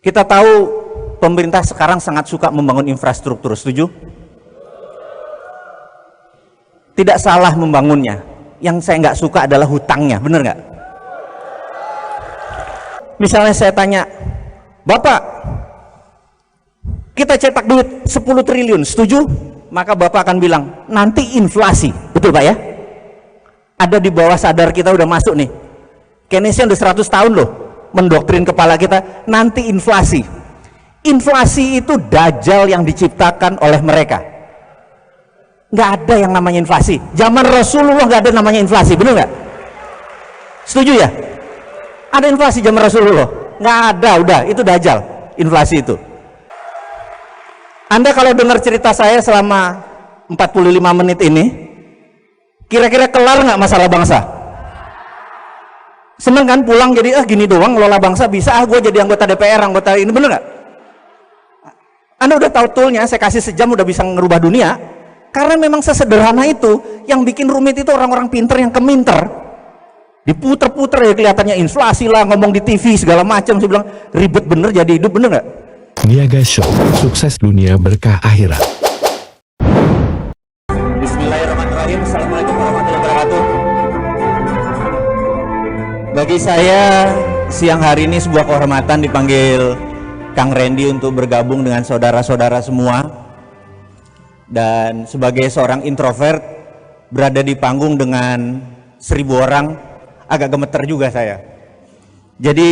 Kita tahu pemerintah sekarang sangat suka membangun infrastruktur, setuju? Tidak salah membangunnya. Yang saya nggak suka adalah hutangnya, bener nggak? Misalnya saya tanya, Bapak, kita cetak duit 10 triliun, setuju? Maka Bapak akan bilang, nanti inflasi. Betul Pak ya? Ada di bawah sadar kita udah masuk nih. Keynesian udah 100 tahun loh mendoktrin kepala kita, nanti inflasi. Inflasi itu dajjal yang diciptakan oleh mereka. Nggak ada yang namanya inflasi. Zaman Rasulullah nggak ada namanya inflasi, bener nggak? Setuju ya? Ada inflasi zaman Rasulullah? Nggak ada, udah, itu dajjal, inflasi itu. Anda kalau dengar cerita saya selama 45 menit ini, kira-kira kelar nggak masalah bangsa? Seneng kan pulang jadi gini doang ngelola bangsa bisa, gue jadi anggota DPR, anggota ini, bener nggak? Anda udah tahu toolnya, saya kasih sejam udah bisa ngerubah dunia. Karena memang sesederhana itu. Yang bikin rumit itu orang-orang pinter yang keminter. Diputer-puter ya kelihatannya inflasi lah, ngomong di TV segala macam. Saya bilang ribet bener jadi hidup, bener nggak? Niaga Show, sukses dunia berkah akhirat. Bismillahirrahmanirrahim. Assalamualaikum warahmatullahi wabarakatuh. Bagi saya siang hari ini sebuah kehormatan dipanggil Kang Randy untuk bergabung dengan saudara-saudara semua. Dan sebagai seorang introvert berada di panggung dengan 1000 orang agak gemeter juga saya. Jadi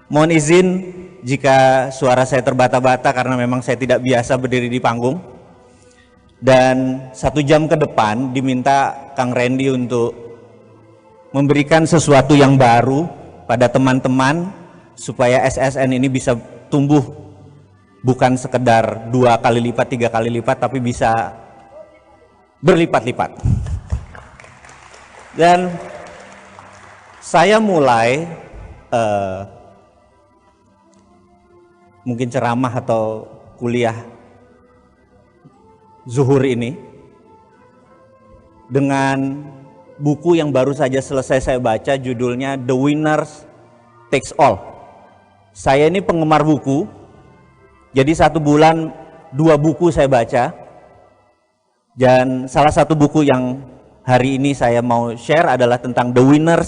mohon izin jika suara saya terbata-bata karena memang saya tidak biasa berdiri di panggung. Dan 1 jam ke depan diminta Kang Randy untuk memberikan sesuatu yang baru pada teman-teman supaya SSN ini bisa tumbuh bukan sekedar 2 kali lipat, 3 kali lipat, tapi bisa berlipat-lipat. Dan saya mulai mungkin ceramah atau kuliah zuhur ini dengan buku yang baru saja selesai saya baca, judulnya The Winner Takes All. Saya ini penggemar buku, jadi 1 bulan 2 buku saya baca. Dan salah satu buku yang hari ini saya mau share adalah tentang The Winner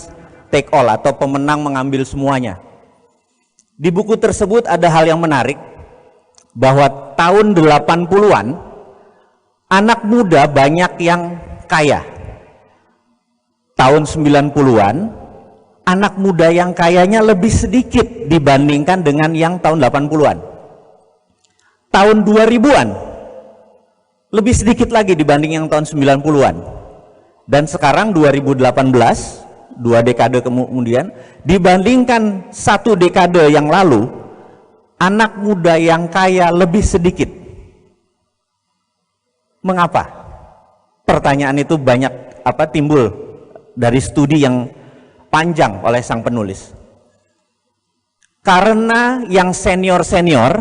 Take All atau pemenang mengambil semuanya. Di buku tersebut ada hal yang menarik, bahwa tahun 80-an anak muda banyak yang kaya. Tahun 90-an anak muda yang kayanya lebih sedikit dibandingkan dengan yang tahun 80-an. Tahun 2000-an lebih sedikit lagi dibanding yang tahun 90-an. Dan sekarang 2018, 2 dekade kemudian, dibandingkan 1 dekade yang lalu, anak muda yang kaya lebih sedikit. Mengapa? Pertanyaan itu banyak timbul dari studi yang panjang oleh sang penulis. Karena yang senior-senior,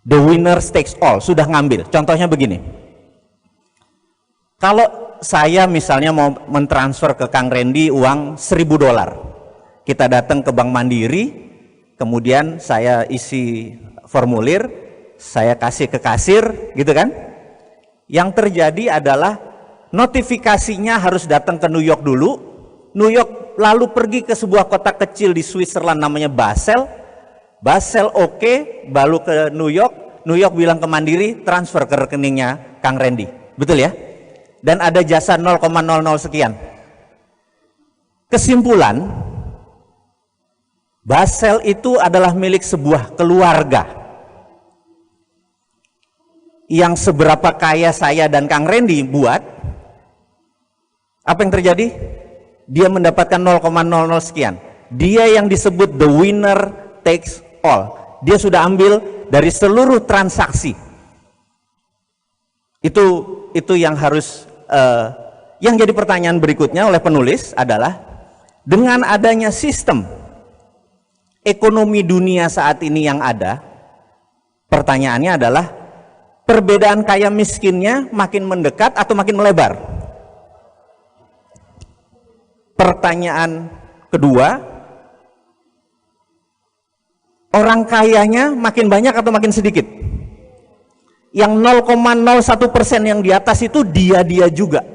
the winner takes all, sudah ngambil. Contohnya begini, kalau saya misalnya mau mentransfer ke Kang Randy uang $1000, kita datang ke Bank Mandiri, kemudian saya isi formulir, saya kasih ke kasir, gitu kan? Yang terjadi adalah notifikasinya harus datang ke New York dulu, New York lalu pergi ke sebuah kota kecil di Switzerland namanya Basel, Basel oke, baru ke New York, New York bilang ke Mandiri, transfer ke rekeningnya Kang Randy, betul ya? Dan ada jasa 0,00 sekian. Kesimpulan, Basel itu adalah milik sebuah keluarga. Yang seberapa kaya saya dan Kang Randy buat, apa yang terjadi? Dia mendapatkan 0,00 sekian. Dia yang disebut the winner takes all. Dia sudah ambil dari seluruh transaksi. Itu yang harus yang jadi pertanyaan berikutnya oleh penulis adalah, dengan adanya sistem ekonomi dunia saat ini yang ada, pertanyaannya adalah perbedaan kaya miskinnya makin mendekat atau makin melebar? Pertanyaan kedua, Orang kayanya makin banyak atau makin sedikit? Yang 0,01% yang di atas itu dia juga.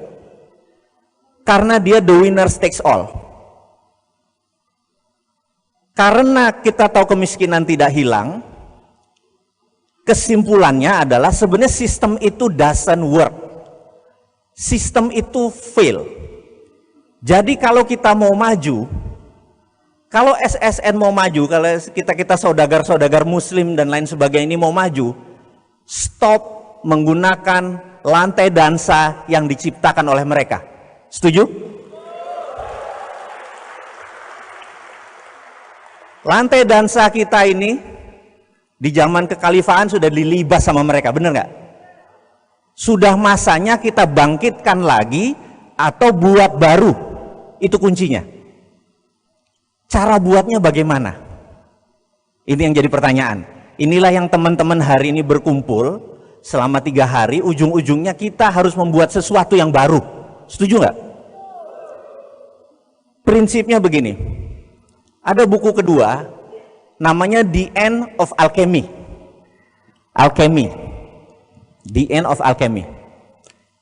Karena dia the winner takes all. Karena kita tahu kemiskinan tidak hilang, kesimpulannya adalah sebenarnya sistem itu doesn't work. Sistem itu fail. Jadi kalau kita mau maju, kalau SSN mau maju, kalau kita saudagar-saudagar muslim dan lain sebagainya ini mau maju, stop menggunakan lantai dansa yang diciptakan oleh mereka. Setuju? Lantai dansa kita ini di zaman kekhalifahan sudah dilibas sama mereka, benar nggak? Sudah masanya kita bangkitkan lagi atau buat baru, itu kuncinya. Cara buatnya bagaimana? Ini yang jadi pertanyaan. Inilah yang teman-teman hari ini berkumpul selama 3 hari, ujung-ujungnya kita harus membuat sesuatu yang baru. Setuju nggak? Prinsipnya begini. Ada buku kedua, namanya The End of Alchemy. Alchemy. The End of Alchemy.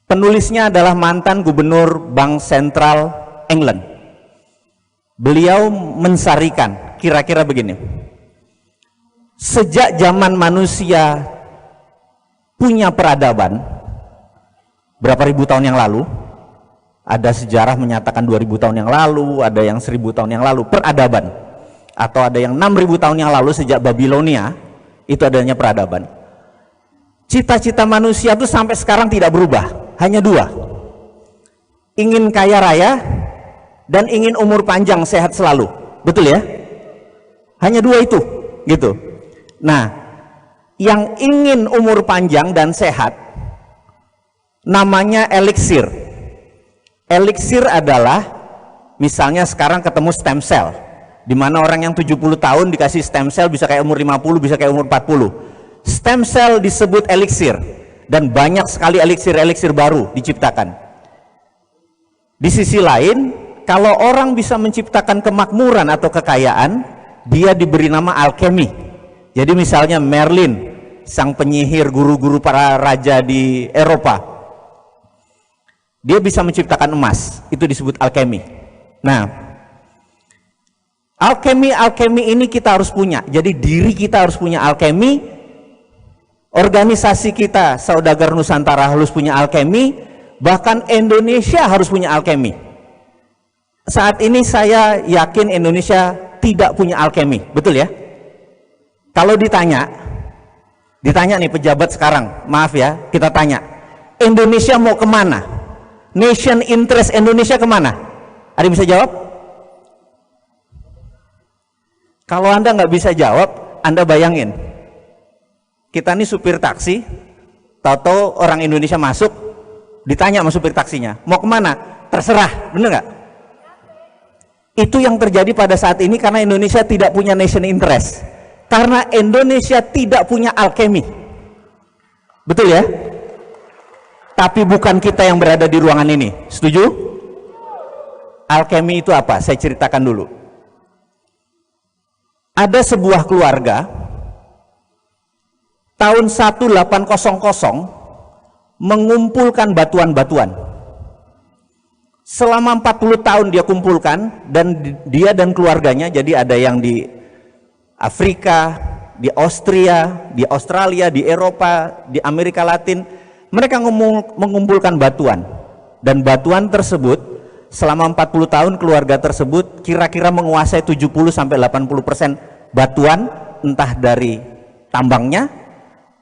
Penulisnya adalah mantan gubernur Bank Sentral England. Beliau mensarikan, kira-kira begini. Sejak zaman manusia punya peradaban, berapa ribu tahun yang lalu, ada sejarah menyatakan 2000 tahun yang lalu, ada yang 1000 tahun yang lalu, peradaban. Atau ada yang 6000 tahun yang lalu sejak Babilonia, itu adanya peradaban. Cita-cita manusia itu sampai sekarang tidak berubah, hanya 2. Ingin kaya raya dan ingin umur panjang sehat selalu. Betul ya? Hanya 2 itu, gitu. Nah, yang ingin umur panjang dan sehat namanya eliksir. Eliksir adalah misalnya sekarang ketemu stem cell, di mana orang yang 70 tahun dikasih stem cell bisa kayak umur 50, bisa kayak umur 40. Stem cell disebut eliksir, dan banyak sekali eliksir-eliksir baru diciptakan. Di sisi lain, kalau orang bisa menciptakan kemakmuran atau kekayaan, dia diberi nama alkemi. Jadi misalnya Merlin, sang penyihir, guru-guru para raja di Eropa, dia bisa menciptakan emas, itu disebut alkemi. Nah, alkemi ini kita harus punya. Jadi diri kita harus punya alkemi, organisasi kita Saudagar Nusantara harus punya alkemi, bahkan Indonesia harus punya alkemi. Saat ini saya yakin Indonesia tidak punya alkemi, betul ya? Kalau ditanya nih pejabat sekarang, maaf ya, kita tanya, Indonesia mau kemana? Nation interest Indonesia kemana? Ada yang bisa jawab? Kalau Anda nggak bisa jawab, Anda bayangin, kita ini supir taksi, tahu-tahu orang Indonesia masuk, ditanya sama supir taksinya, mau kemana? Terserah, bener nggak? Itu yang terjadi pada saat ini karena Indonesia tidak punya nation interest, karena Indonesia tidak punya alkemi, betul ya? Tapi bukan kita yang berada di ruangan ini, setuju? Alkemi itu apa? Saya ceritakan dulu. Ada sebuah keluarga tahun 1800 mengumpulkan batuan-batuan. Selama 40 tahun dia kumpulkan, dan dia dan keluarganya, jadi ada yang di Afrika, di Austria, di Australia, di Eropa, di Amerika Latin. Mereka mengumpulkan batuan, dan batuan tersebut selama 40 tahun keluarga tersebut kira-kira menguasai 70-80% batuan, entah dari tambangnya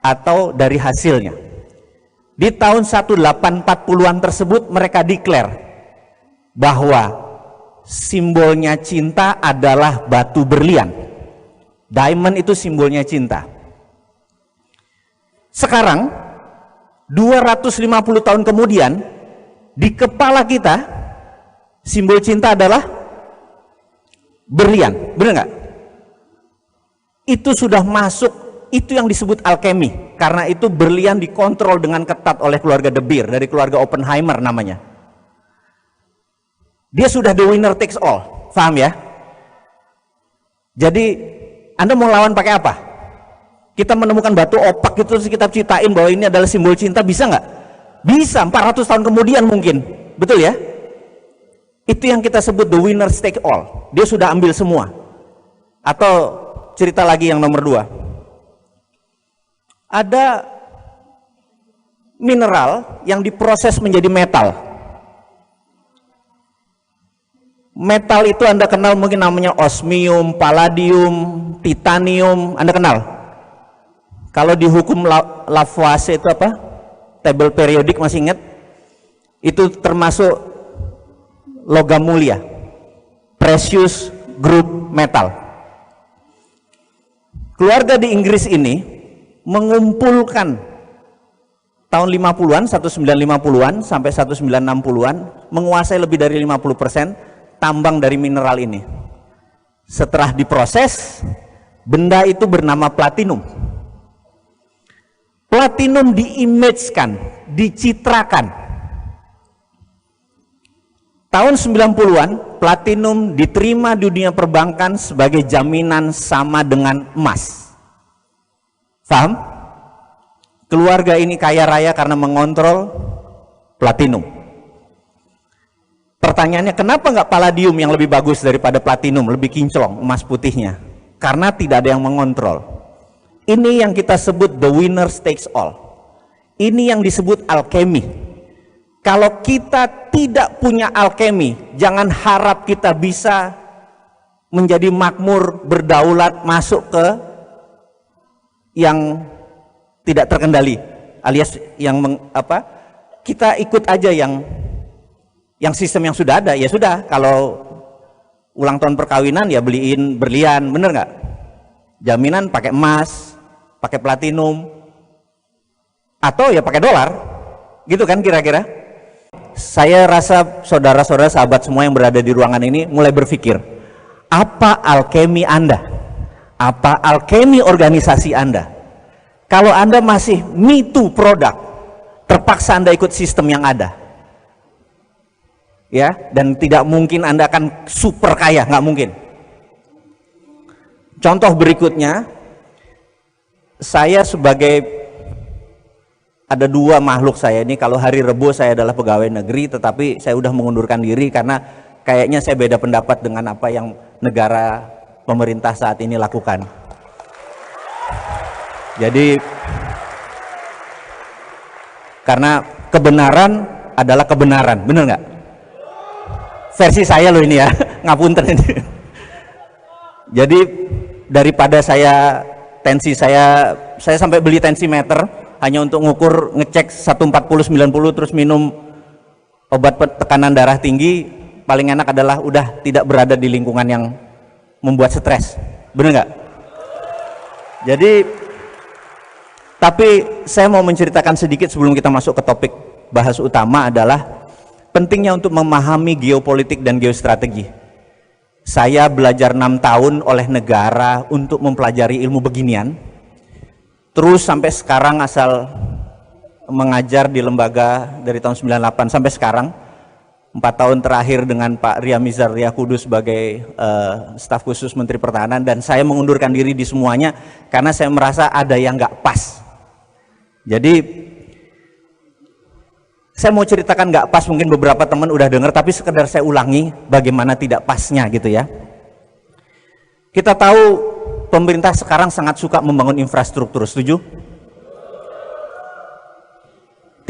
atau dari hasilnya. Di tahun 1840-an tersebut mereka declare bahwa simbolnya cinta adalah batu berlian. Diamond itu simbolnya cinta. Sekarang 250 tahun kemudian, di kepala kita simbol cinta adalah berlian, benar nggak? Itu sudah masuk, itu yang disebut alkemi. Karena itu berlian dikontrol dengan ketat oleh keluarga De Beer, dari keluarga Oppenheimer namanya. Dia sudah the winner takes all, paham ya? Jadi Anda mau lawan pakai apa? Kita menemukan batu opak itu terus kita ciptain bahwa ini adalah simbol cinta, bisa nggak? Bisa, 400 tahun kemudian mungkin. Betul ya? Itu yang kita sebut the winners take all. Dia sudah ambil semua. Atau cerita lagi yang nomor 2. Ada mineral yang diproses menjadi metal. Metal itu Anda kenal mungkin namanya osmium, palladium, titanium, Anda kenal? Kalau di hukum Lavoisier itu apa? Tabel periodik, masih ingat? Itu termasuk logam mulia, precious group metal. Keluarga di Inggris ini mengumpulkan tahun 50-an, 1950-an sampai 1960-an, menguasai lebih dari 50% tambang dari mineral ini. Setelah diproses, benda itu bernama platinum. Platinum diimagekan, dicitrakan. Tahun 90-an, platinum diterima di dunia perbankan sebagai jaminan sama dengan emas. Paham? Keluarga ini kaya raya karena mengontrol platinum. Pertanyaannya, kenapa nggak palladium yang lebih bagus daripada platinum, lebih kinclong emas putihnya? Karena tidak ada yang mengontrol. Ini yang kita sebut the winners takes all. Ini yang disebut alkemi. Kalau kita tidak punya alkemi, jangan harap kita bisa menjadi makmur, berdaulat, masuk ke yang tidak terkendali, alias yang kita ikut aja yang sistem yang sudah ada. Ya sudah, kalau ulang tahun perkawinan ya beliin berlian, bener nggak? Jaminan pakai emas, pakai platinum, atau ya pakai dolar, gitu kan kira-kira. Saya rasa saudara-saudara, sahabat semua yang berada di ruangan ini mulai berpikir, apa alkemi Anda? Apa alkemi organisasi Anda? Kalau Anda masih me too produk, terpaksa Anda ikut sistem yang ada. Ya, dan tidak mungkin Anda akan super kaya, nggak mungkin. Contoh berikutnya, saya ada 2 makhluk saya ini. Kalau hari Rebo saya adalah pegawai negeri, tetapi saya udah mengundurkan diri karena kayaknya saya beda pendapat dengan apa yang negara pemerintah saat ini lakukan. Jadi karena kebenaran adalah kebenaran, bener nggak? Versi saya loh ini ya, ngapunten ini. Jadi daripada tensi saya sampai beli tensimeter hanya untuk ngukur, ngecek 140/90 terus minum obat tekanan darah tinggi, paling enak adalah udah tidak berada di lingkungan yang membuat stres, bener nggak? Jadi, tapi saya mau menceritakan sedikit sebelum kita masuk ke topik bahas utama, adalah pentingnya untuk memahami geopolitik dan geostrategi. Saya belajar 6 tahun oleh negara untuk mempelajari ilmu beginian. Terus sampai sekarang asal mengajar di lembaga dari tahun 98 sampai sekarang. 4 tahun terakhir dengan Pak Ria Mizar Riyakudu sebagai staf khusus Menteri Pertahanan, dan saya mengundurkan diri di semuanya karena saya merasa ada yang nggak pas. Jadi saya mau ceritakan nggak pas, mungkin beberapa teman udah dengar, tapi sekedar saya ulangi bagaimana tidak pasnya gitu ya. Kita tahu pemerintah sekarang sangat suka membangun infrastruktur, setuju?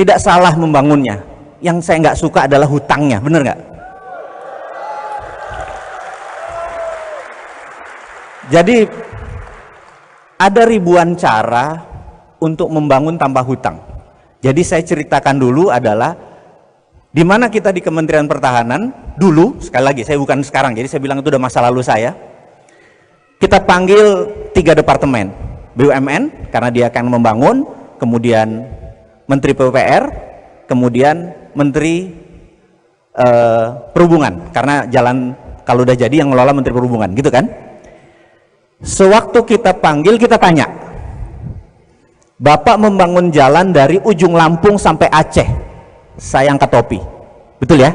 Tidak salah membangunnya. Yang saya nggak suka adalah hutangnya, bener nggak? Jadi ada ribuan cara untuk membangun tanpa hutang. Jadi saya ceritakan dulu adalah di mana kita di Kementerian Pertahanan dulu, sekali lagi saya bukan sekarang, jadi saya bilang itu udah masa lalu saya. Kita panggil 3 departemen, BUMN karena dia akan membangun, kemudian Menteri PUPR, kemudian Menteri Perhubungan karena jalan kalau udah jadi yang ngelola Menteri Perhubungan, gitu kan? Sewaktu kita panggil, kita tanya, Bapak membangun jalan dari ujung Lampung sampai Aceh, saya angkat topi, betul ya?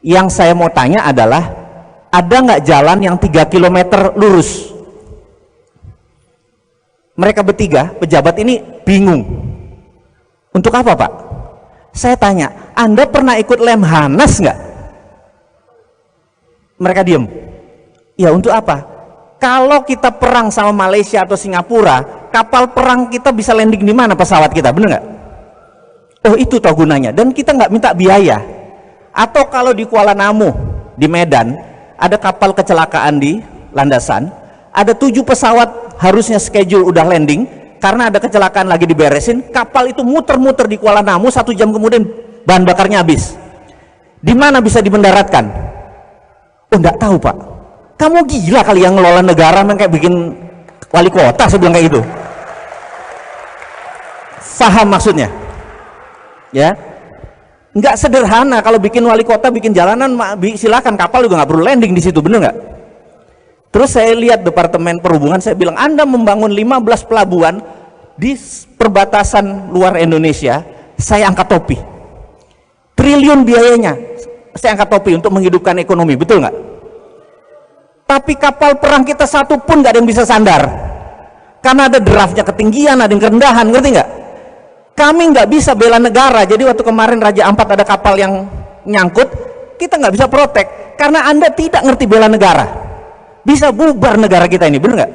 Yang saya mau tanya adalah ada nggak jalan yang 3 kilometer lurus? Mereka bertiga, pejabat ini bingung. Untuk apa, Pak? Saya tanya, Anda pernah ikut Lemhanas nggak? Mereka diem. Ya, untuk apa? Kalau kita perang sama Malaysia atau Singapura, kapal perang kita bisa landing di mana pesawat kita, bener nggak? Oh, itu toh gunanya. Dan kita nggak minta biaya. Atau kalau di Kuala Namu, di Medan, ada kapal kecelakaan di landasan, ada 7 pesawat harusnya schedule udah landing, karena ada kecelakaan lagi diberesin, kapal itu muter-muter di Kuala Namu, 1 jam kemudian bahan bakarnya habis. Di mana bisa dimendaratkan? Oh, nggak tahu, Pak. Kamu gila kali yang ngelola negara, memang kayak bikin wali kota, saya bilang kayak gitu. Faham maksudnya? Ya, nggak sederhana kalau bikin wali kota, bikin jalanan, silakan, kapal juga nggak perlu landing di situ, bener nggak? Terus saya lihat Departemen Perhubungan, saya bilang, Anda membangun 15 pelabuhan di perbatasan luar Indonesia, saya angkat topi. Triliun biayanya, saya angkat topi untuk menghidupkan ekonomi, betul nggak? Tapi kapal perang kita satu pun nggak ada yang bisa sandar, karena ada draftnya ketinggian, ada yang kerendahan, ngerti nggak? Kami nggak bisa bela negara. Jadi waktu kemarin Raja Ampat ada kapal yang nyangkut, kita nggak bisa protek, karena Anda tidak ngerti bela negara. Bisa bubar negara kita ini, bener nggak?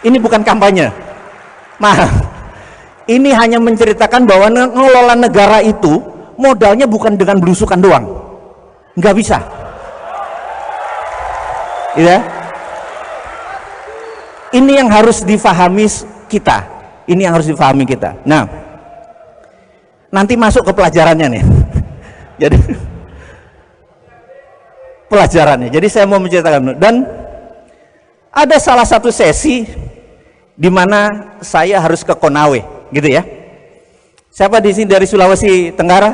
Ini bukan kampanye, maaf. Ini hanya menceritakan bahwa ngelola negara itu modalnya bukan dengan belusukan doang, nggak bisa. Ya, ini yang harus difahami kita. Ini yang harus difahami kita. Nah, nanti masuk ke pelajarannya nih. Jadi pelajarannya. Jadi saya mau menceritakan, dan ada salah satu sesi di mana saya harus ke Konawe, gitu ya. Siapa di sini dari Sulawesi Tenggara?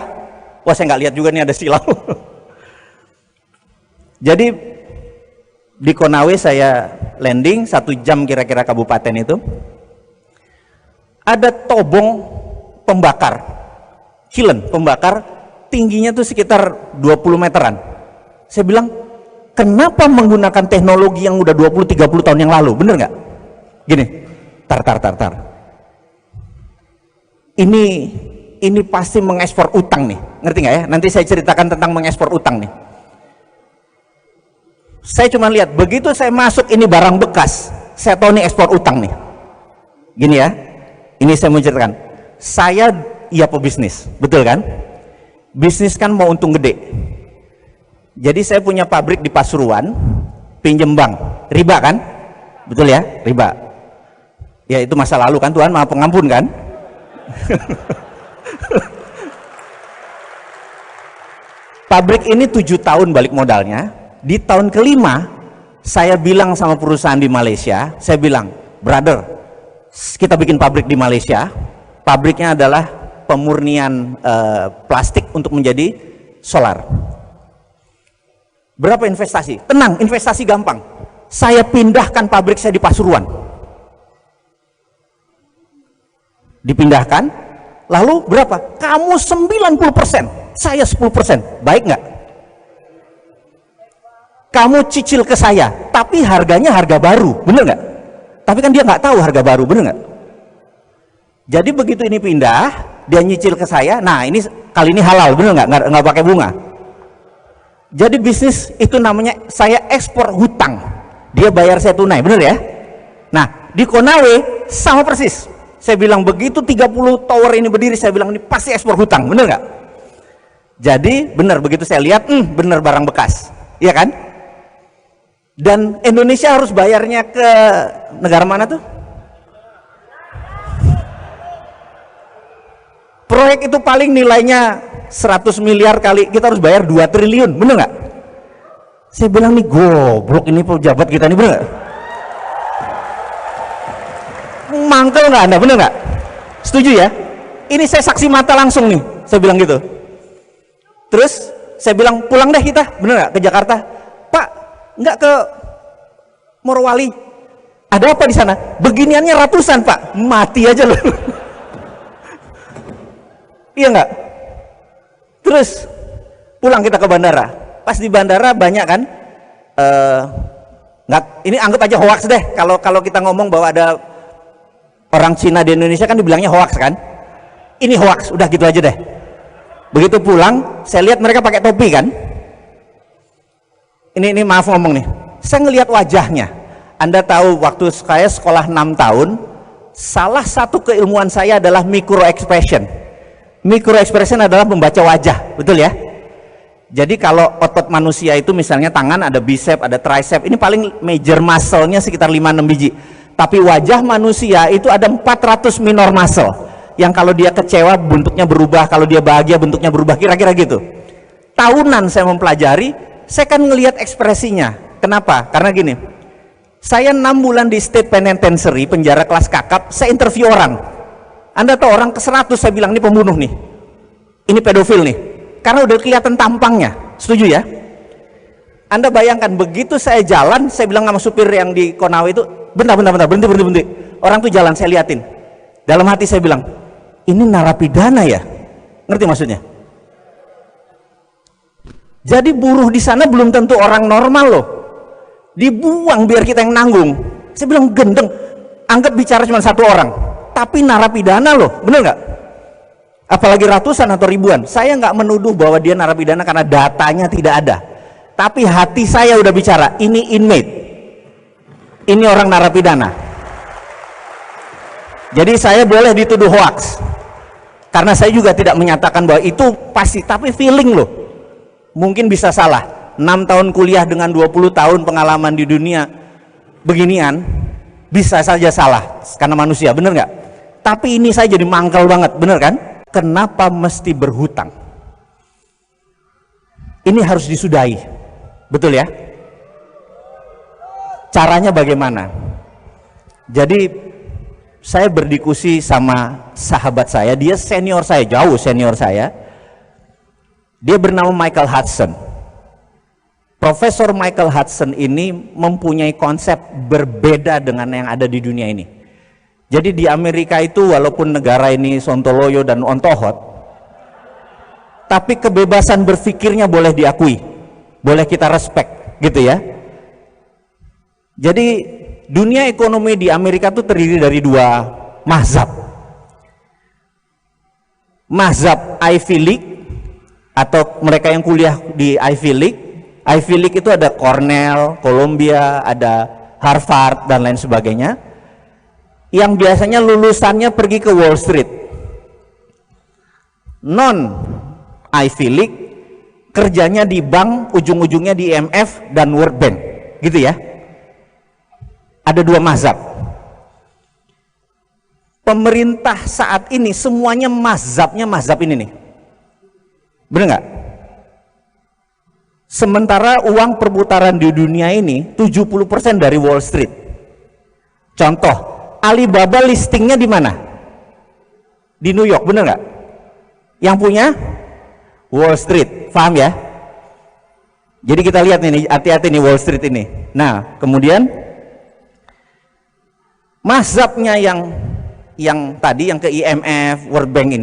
Wah, saya nggak lihat juga nih ada silau. Jadi di Konawe saya landing 1 jam kira-kira kabupaten itu. Ada tobong pembakar, kilen pembakar, tingginya tuh sekitar 20 meteran. Saya bilang, kenapa menggunakan teknologi yang udah 20-30 tahun yang lalu, bener nggak? Gini, tar. Ini pasti mengekspor utang nih, ngerti nggak ya? Nanti saya ceritakan tentang mengekspor utang nih. Saya cuma lihat, begitu saya masuk ini barang bekas, saya tahu nih ekspor utang nih. Gini ya, ini saya mau ceritakan. Saya iya pebisnis, betul kan? Bisnis kan mau untung gede. Jadi saya punya pabrik di Pasuruan, pinjem bank, riba kan? Betul ya, riba. Ya itu masa lalu kan, Tuhan Maha Pengampun kan? Pabrik ini 7 tahun balik modalnya. Di tahun kelima, saya bilang sama perusahaan di Malaysia, saya bilang, brother, kita bikin pabrik di Malaysia. Pabriknya adalah pemurnian plastik untuk menjadi solar. Berapa investasi? Tenang, investasi gampang. Saya pindahkan pabrik saya di Pasuruan. Dipindahkan, lalu berapa? Kamu 90%, saya 10%. Baik nggak? Kamu cicil ke saya, tapi harganya harga baru, bener nggak? Tapi kan dia nggak tahu harga baru, bener nggak? Jadi begitu ini pindah, dia nyicil ke saya. Nah ini kali ini halal, bener nggak? Nggak pakai bunga. Jadi bisnis itu namanya saya ekspor hutang, dia bayar saya tunai, bener ya? Nah di Konawe sama persis. Saya bilang begitu 30 tower ini berdiri, saya bilang ini pasti ekspor hutang, bener nggak? Jadi bener, begitu saya lihat, bener barang bekas, iya kan? Dan Indonesia harus bayarnya ke negara mana tuh? Proyek itu paling nilainya 100 miliar kali, kita harus bayar 2 triliun, bener nggak? Saya bilang nih goblok ini pejabat kita nih, bener nggak? Mangkel nggak Anda, bener nggak? Setuju ya? Ini saya saksi mata langsung nih, saya bilang gitu. Terus saya bilang pulang deh kita, bener nggak, ke Jakarta? Pak, nggak ke Morowali? Ada apa di sana? Beginiannya ratusan Pak, mati aja loh. Iya nggak? Terus pulang kita ke bandara. pas di bandara banyak kan, nggak, ini anggap aja hoax deh. Kalau kita ngomong bahwa ada orang Cina di Indonesia kan dibilangnya hoax kan, ini hoax, udah gitu aja deh. Begitu pulang, saya lihat mereka pakai topi kan. Ini maaf ngomong nih, saya ngelihat wajahnya. Anda tahu waktu saya sekolah 6 tahun, salah satu keilmuan saya adalah micro expression. Micro expression adalah membaca wajah, betul ya? Jadi kalau otot manusia itu misalnya tangan ada bicep, ada tricep, ini paling major muscle-nya sekitar 5-6 biji. Tapi wajah manusia itu ada 400 minor muscle, yang kalau dia kecewa bentuknya berubah, kalau dia bahagia bentuknya berubah, kira-kira gitu. Tahunan saya mempelajari, saya kan ngelihat ekspresinya. Kenapa? Karena gini, saya 6 bulan di State Penitentiary, penjara kelas kakap, saya interview orang. Anda tahu orang ke 100 saya bilang ini pembunuh nih, ini pedofil nih, karena udah kelihatan tampangnya. Setuju ya? Anda bayangkan begitu saya jalan, saya bilang sama supir yang di Konawe itu, bentar, berhenti. Orang tuh jalan, saya liatin. Dalam hati saya bilang, ini narapidana ya? Ngerti maksudnya? Jadi buruh di sana belum tentu orang normal loh. Dibuang biar kita yang nanggung. Saya bilang gendeng, anggap bicara cuma satu orang, tapi narapidana loh, bener nggak? Apalagi ratusan atau ribuan. Saya nggak menuduh bahwa dia narapidana karena datanya tidak ada. Tapi hati saya udah bicara, ini inmate, ini orang narapidana. Jadi saya boleh dituduh hoax, karena saya juga tidak menyatakan bahwa itu pasti, tapi feeling loh, mungkin bisa salah. 6 tahun kuliah dengan 20 tahun pengalaman di dunia beginian, bisa saja salah, karena manusia, bener nggak? Tapi ini saya jadi mangkal banget, bener kan? Kenapa mesti berhutang? Ini harus disudahi, betul ya? Caranya bagaimana? Jadi saya berdiskusi sama sahabat saya, dia senior saya, jauh senior saya. Dia bernama Michael Hudson. Profesor Michael Hudson ini mempunyai konsep berbeda dengan yang ada di dunia ini. Jadi di Amerika itu walaupun negara ini sontoloyo dan ontohot, tapi kebebasan berpikirnya boleh diakui, boleh kita respect, gitu ya. Jadi dunia ekonomi di Amerika itu terdiri dari 2 mazhab. Mazhab Ivy League, atau mereka yang kuliah di Ivy League. Ivy League itu ada Cornell, Columbia, ada Harvard dan lain sebagainya, yang biasanya lulusannya pergi ke Wall Street. Non Ivy League kerjanya di bank, ujung-ujungnya di IMF dan World Bank, gitu ya. Ada 2 mazhab. Pemerintah saat ini semuanya mazhabnya mazhab ini nih, bener nggak? Sementara uang perputaran di dunia ini 70% dari Wall Street. Contoh, Alibaba listingnya di mana? Di New York, bener nggak? Yang punya Wall Street, paham ya? Jadi kita lihat nih, hati-hati nih Wall Street ini. Nah, kemudian mazhabnya yang tadi yang ke IMF, World Bank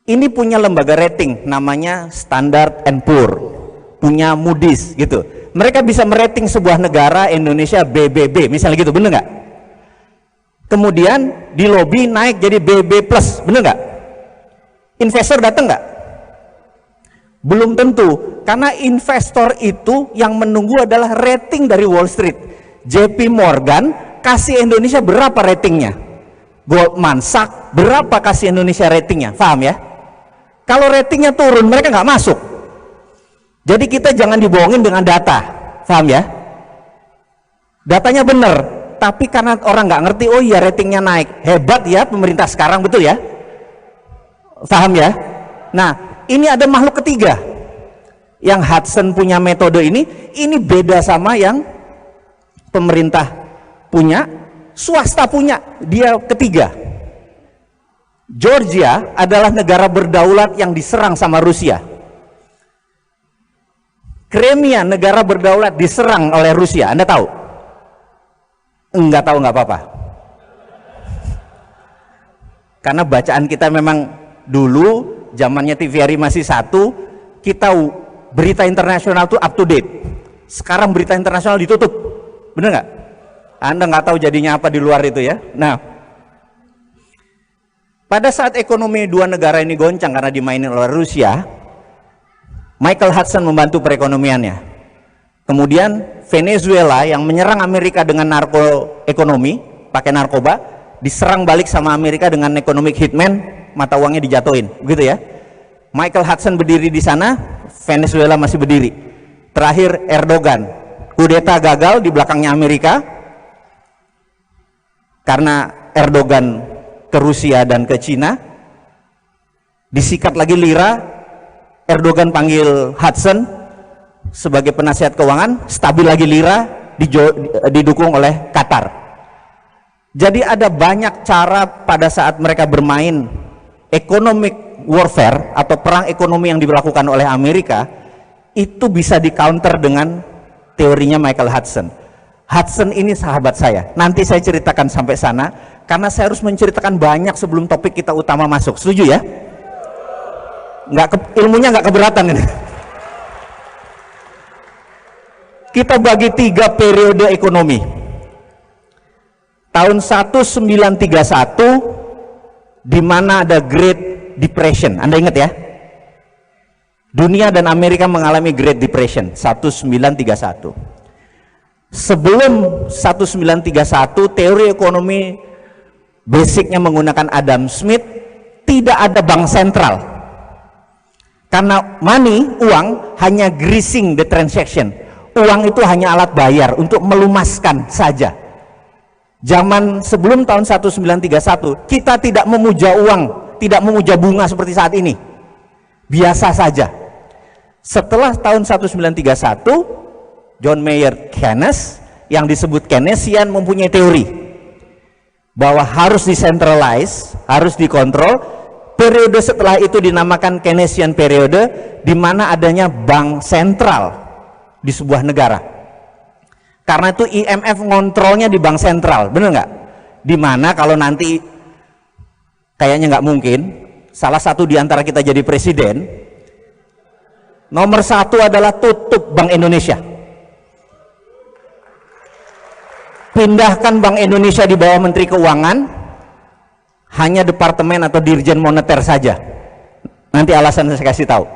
ini punya lembaga rating namanya Standard and Poor, punya Moody's gitu. Mereka bisa merating sebuah negara, Indonesia BBB misalnya gitu, bener nggak? Kemudian di lobby naik jadi BB plus, bener nggak? Investor datang nggak? Belum tentu, karena investor itu yang menunggu adalah rating dari Wall Street. JP Morgan kasih Indonesia berapa ratingnya? Goldman Sachs berapa kasih Indonesia ratingnya? Paham ya? Kalau ratingnya turun, mereka nggak masuk. Jadi kita jangan dibohongin dengan data, paham ya? Datanya benar, tapi karena orang nggak ngerti, oh iya ratingnya naik, hebat ya pemerintah sekarang, betul ya? Paham ya? Nah, ini ada makhluk ketiga. Yang Hudson punya metode ini beda sama yang pemerintah punya, swasta punya, dia ketiga. Georgia adalah negara berdaulat yang diserang sama Rusia. Crimea negara berdaulat diserang oleh Rusia. Anda tahu? Enggak tahu nggak apa-apa. Karena bacaan kita memang dulu zamannya TVRI masih 1, kita berita internasional tuh up to date. Sekarang berita internasional ditutup, bener nggak? Anda nggak tahu jadinya apa di luar itu ya. Nah, pada saat ekonomi dua negara ini goncang karena dimainin oleh Rusia, Michael Hudson membantu perekonomiannya. Kemudian Venezuela yang menyerang Amerika dengan ekonomi, pakai narkoba, diserang balik sama Amerika dengan economic hitman, mata uangnya dijatuhin, begitu ya. Michael Hudson berdiri di sana, Venezuela masih berdiri. Terakhir Erdogan, kudeta gagal di belakangnya Amerika, karena Erdogan ke Rusia dan ke Cina, disikat lagi lira, Erdogan panggil Hudson sebagai penasihat keuangan, stabil lagi lira, didukung oleh Qatar. Jadi ada banyak cara pada saat mereka bermain economic warfare atau perang ekonomi yang dilakukan oleh Amerika, itu bisa di counter dengan teorinya Michael Hudson. Hudson ini sahabat saya, nanti saya ceritakan sampai sana karena saya harus menceritakan banyak sebelum topik kita utama masuk. Setuju ya? Ilmunya nggak keberatan ini. Kita bagi 3 periode ekonomi. Tahun 1931 di mana ada Great Depression. Anda ingat ya? Dunia dan Amerika mengalami Great Depression 1931. Sebelum 1931 teori ekonomi basicnya menggunakan Adam Smith, tidak ada bank sentral. Karena money, uang, hanya greasing the transaction. Uang itu hanya alat bayar untuk melumaskan saja. Zaman sebelum tahun 1931, kita tidak memuja uang, tidak memuja bunga seperti saat ini. Biasa saja. Setelah tahun 1931, John Maynard Keynes yang disebut Keynesian mempunyai teori bahwa harus decentralize, harus dikontrol. Periode setelah itu dinamakan Keynesian periode, di mana adanya bank sentral di sebuah negara. Karena itu IMF ngontrolnya di bank sentral, bener nggak? Dimana kalau nanti kayaknya nggak mungkin salah satu di antara kita jadi presiden, nomor 1 adalah tutup Bank Indonesia, pindahkan Bank Indonesia di bawah Menteri Keuangan, hanya departemen atau dirjen moneter saja. Nanti alasan saya kasih tahu.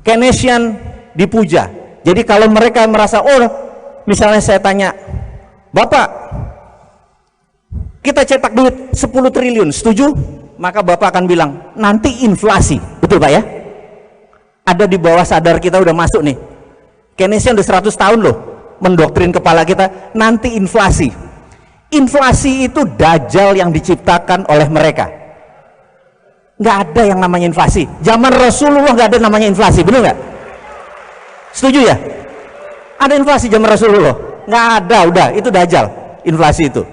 Keynesian dipuja. Jadi kalau mereka merasa, oh misalnya saya tanya, Bapak, kita cetak duit 10 triliun, setuju? Maka Bapak akan bilang, nanti inflasi. Betul Pak ya? Ada di bawah sadar kita udah masuk nih. Keynesian udah 100 tahun loh mendoktrin kepala kita, nanti inflasi. Inflasi itu dajjal yang diciptakan oleh mereka. Nggak ada yang namanya inflasi. Zaman Rasulullah nggak ada namanya inflasi, benar nggak? Setuju ya? Ada inflasi zaman Rasulullah? Nggak ada, udah itu dajjal inflasi itu.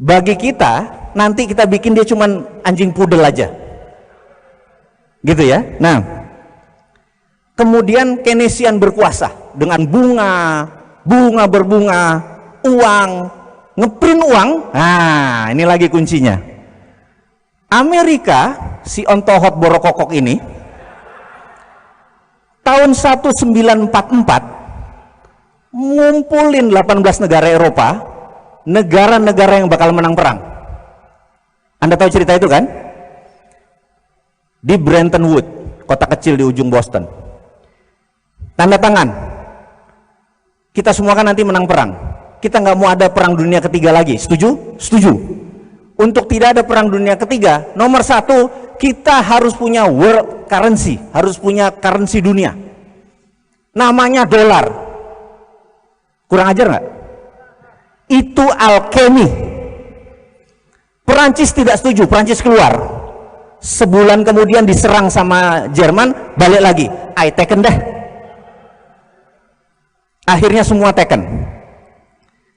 Bagi kita nanti kita bikin dia cuman anjing pudel aja, gitu ya. Nah, kemudian Keynesian berkuasa dengan bunga berbunga, uang, ngeprint uang. Nah, ini lagi kuncinya. Amerika, si ontohot borokokok ini, tahun 1944 ngumpulin 18 negara Eropa, negara-negara yang bakal menang perang. Anda tahu cerita itu kan? Di Bretton Woods, kota kecil di ujung Boston. Tanda tangan, kita semua kan nanti menang perang. Kita nggak mau ada perang dunia ketiga lagi, setuju? Setuju. Untuk tidak ada perang dunia ketiga, nomor 1 kita harus punya world currency, harus punya currency dunia. Namanya dolar. Kurang ajar nggak? Itu alkemi. Perancis tidak setuju, Perancis keluar. Sebulan kemudian diserang sama Jerman, balik lagi. I taken deh. Akhirnya semua taken.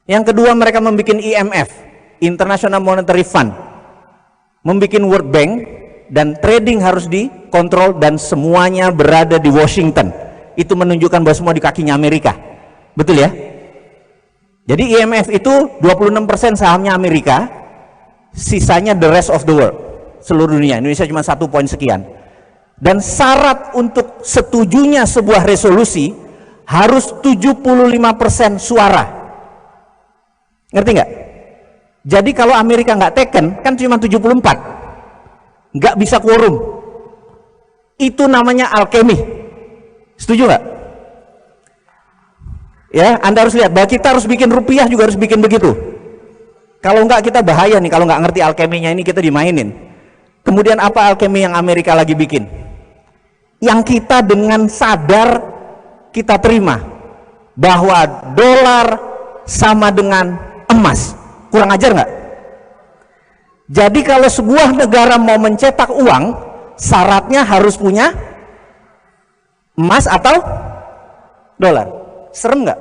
Yang kedua, mereka membuat IMF, International Monetary Fund, membuat World Bank, dan trading harus dikontrol dan semuanya berada di Washington. Itu menunjukkan bahwa semua di kakinya Amerika. Betul ya? Jadi IMF itu 26% sahamnya Amerika, sisanya the rest of the world, seluruh dunia. Indonesia cuma 1 poin sekian. Dan syarat untuk setujunya sebuah resolusi harus 75% suara. Ngerti nggak? Jadi kalau Amerika nggak taken, kan cuma 74, nggak bisa quorum. Itu namanya alkemi. Setuju nggak? Ya, Anda harus lihat bahwa kita harus bikin rupiah juga harus bikin begitu. Kalau nggak kita bahaya nih, kalau nggak ngerti alkeminya ini kita dimainin. Kemudian apa alkemi yang Amerika lagi bikin? Yang kita dengan sadar kita terima bahwa dolar sama dengan emas. Kurang ajar nggak? Jadi kalau sebuah negara mau mencetak uang, syaratnya harus punya emas atau dolar. Serem nggak?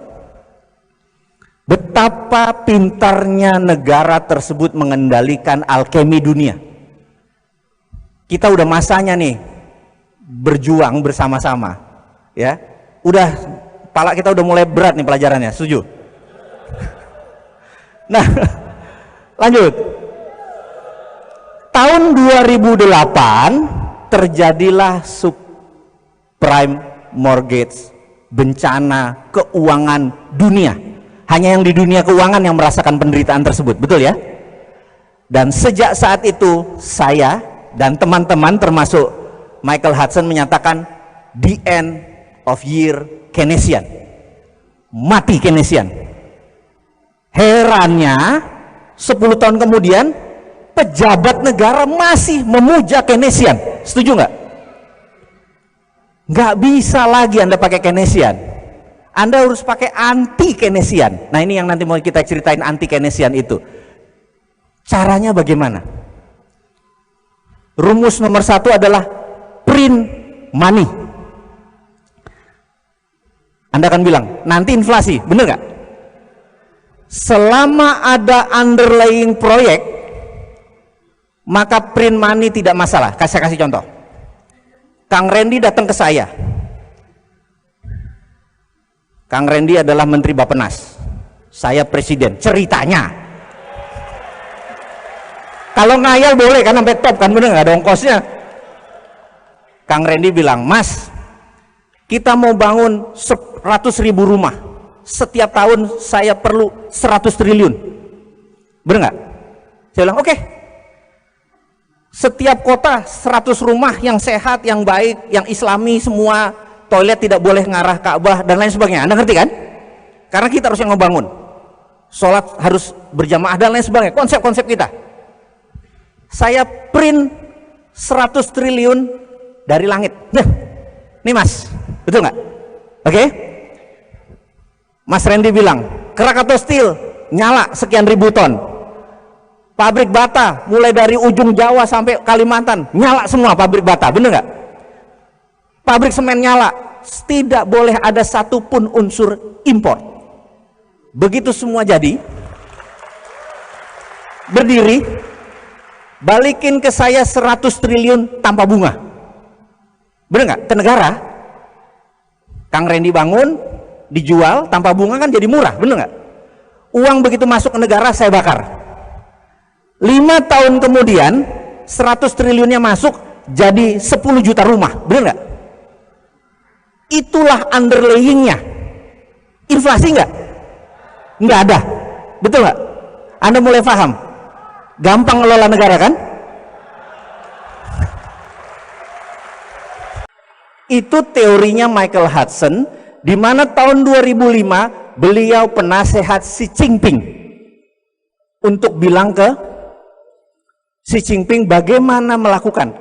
Betapa pintarnya negara tersebut mengendalikan alkemi dunia. Kita udah masanya nih berjuang bersama-sama, ya. Udah, kepala kita udah mulai berat nih pelajarannya, setuju? Nah, lanjut. Tahun 2008 terjadilah subprime mortgage, bencana keuangan dunia. Hanya yang di dunia keuangan yang merasakan penderitaan tersebut, betul ya? Dan sejak saat itu saya dan teman-teman termasuk Michael Hudson menyatakan the end of year Keynesian, mati Keynesian. Herannya 10 tahun kemudian pejabat negara masih memuja Keynesian. Setuju nggak? Nggak bisa lagi Anda pakai Keynesian, Anda harus pakai anti Keynesian. Nah, ini yang nanti mau kita ceritain anti Keynesian itu. Caranya bagaimana? Rumus nomor 1 adalah print money. Anda akan bilang, nanti inflasi, bener nggak? Selama ada underlying proyek, maka print money tidak masalah. Saya kasih contoh. Kang Randy datang ke saya. Kang Randy adalah Menteri Bappenas, saya Presiden. Ceritanya, kalau ngayal boleh kan sampai top kan, bener nggak? Ada ongkosnya. Kang Randy bilang, Mas, kita mau bangun 100.000 rumah, setiap tahun saya perlu 100 triliun, bener nggak? Saya bilang oke. Setiap kota 100 rumah yang sehat, yang baik, yang islami semua, toilet tidak boleh ngarah Ka'bah dan lain sebagainya. Anda ngerti kan? Karena kita harus yang ngebangun, sholat harus berjamaah dan lain sebagainya, konsep-konsep kita. Saya print 100 triliun dari langit. Nah, nih Mas, betul nggak? Oke? Mas Randy bilang, Krakatau Steel nyala sekian ribu ton, pabrik bata mulai dari ujung Jawa sampai Kalimantan nyala semua pabrik bata, bener nggak? Pabrik semen nyala, tidak boleh ada satupun unsur impor. Begitu semua jadi, berdiri, balikin ke saya 100 triliun tanpa bunga, bener nggak? Ke negara. Kang Randy bangun, dijual tanpa bunga kan jadi murah, bener nggak? Uang begitu masuk ke negara saya bakar. 5 tahun kemudian 100 triliunnya masuk jadi 10 juta rumah, bener nggak? Itulah underlayingnya. Inflasi nggak? Nggak ada, betul nggak? Anda mulai paham? Gampang ngelola negara kan? Itu teorinya Michael Hudson, di mana tahun 2005 beliau penasehat Xi Jinping untuk bilang ke Xi Jinping bagaimana melakukan.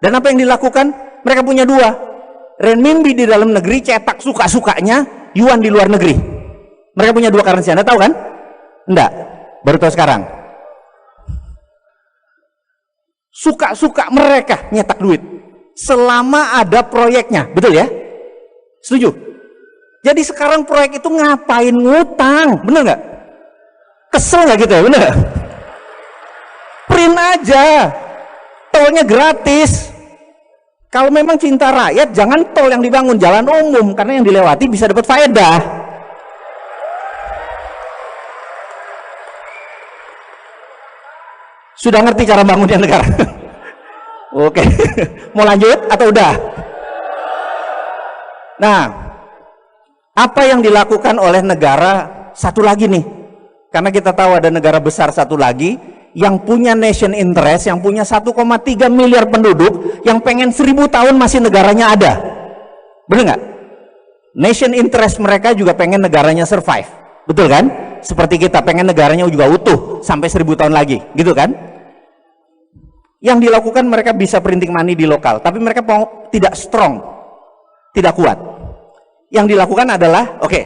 Dan apa yang dilakukan? Mereka punya dua, renminbi di dalam negeri cetak suka-sukanya, yuan di luar negeri. Mereka punya dua currency. Anda tahu kan? Enggak, baru tahu sekarang. Suka-suka mereka nyetak duit selama ada proyeknya, betul ya? Setuju? Jadi sekarang proyek itu ngapain ngutang, bener nggak? Kesel nggak gitu ya, bener nggak? Print aja, tolnya gratis. Kalau memang cinta rakyat, jangan tol yang dibangun, jalan umum, karena yang dilewati bisa dapat faedah. Sudah ngerti cara bangunnya negara? Oke, mau lanjut atau udah? Nah, apa yang dilakukan oleh negara satu lagi nih? Karena kita tahu ada negara besar satu lagi yang punya nation interest, yang punya 1,3 miliar penduduk, yang pengen 1000 tahun masih negaranya ada. Bener nggak? Nation interest mereka juga pengen negaranya survive. Betul kan? Seperti kita pengen negaranya juga utuh sampai 1000 tahun lagi, gitu kan? Yang dilakukan mereka bisa printing money di lokal, tapi mereka tidak strong, tidak kuat. Yang dilakukan adalah, oke,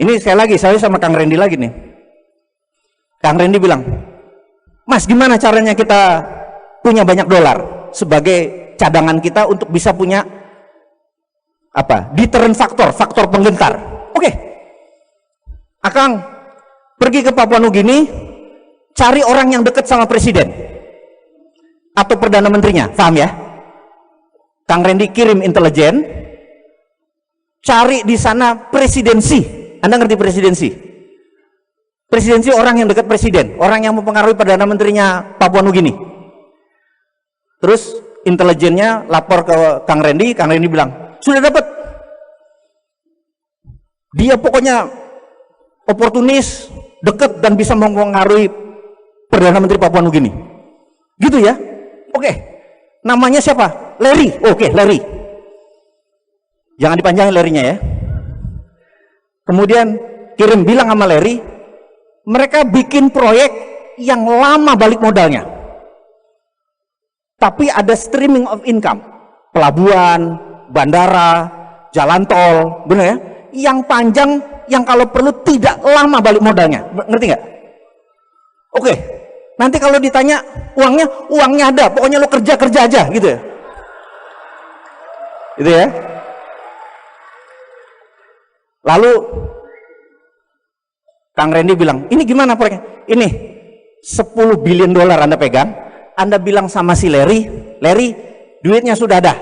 ini sekali lagi saya sama Kang Randy lagi nih. Kang Randy bilang, Mas, gimana caranya kita punya banyak dolar sebagai cadangan kita untuk bisa punya apa? Deterrent faktor penggentar. Oke. Akang pergi ke Papua Nugini, cari orang yang dekat sama presiden atau perdana menterinya, paham ya? Kang Randy kirim intelijen, cari di sana presidensi. Anda ngerti presidensi? Presidensi orang yang dekat presiden, orang yang mempengaruhi perdana menterinya Papua Nugini. Terus intelijennya lapor ke Kang Randy bilang, sudah dapat. Dia pokoknya oportunis, dekat dan bisa mempengaruhi perdana menteri Papua Nugini. Gitu ya? Oke. Namanya siapa? Larry. Oke, Larry. Jangan dipanjangin Larry-nya ya. Kemudian bilang sama Larry, mereka bikin proyek yang lama balik modalnya. Tapi ada streaming of income. Pelabuhan, bandara, jalan tol, benar ya? Yang panjang, yang kalau perlu tidak lama balik modalnya. Ngerti nggak? Oke. Nanti kalau ditanya uangnya ada, pokoknya lo kerja aja gitu ya. Gitu ya. Lalu Kang Randy bilang, ini gimana proyeknya? Ini 10 billion dolar Anda pegang, Anda bilang sama si Larry, duitnya sudah ada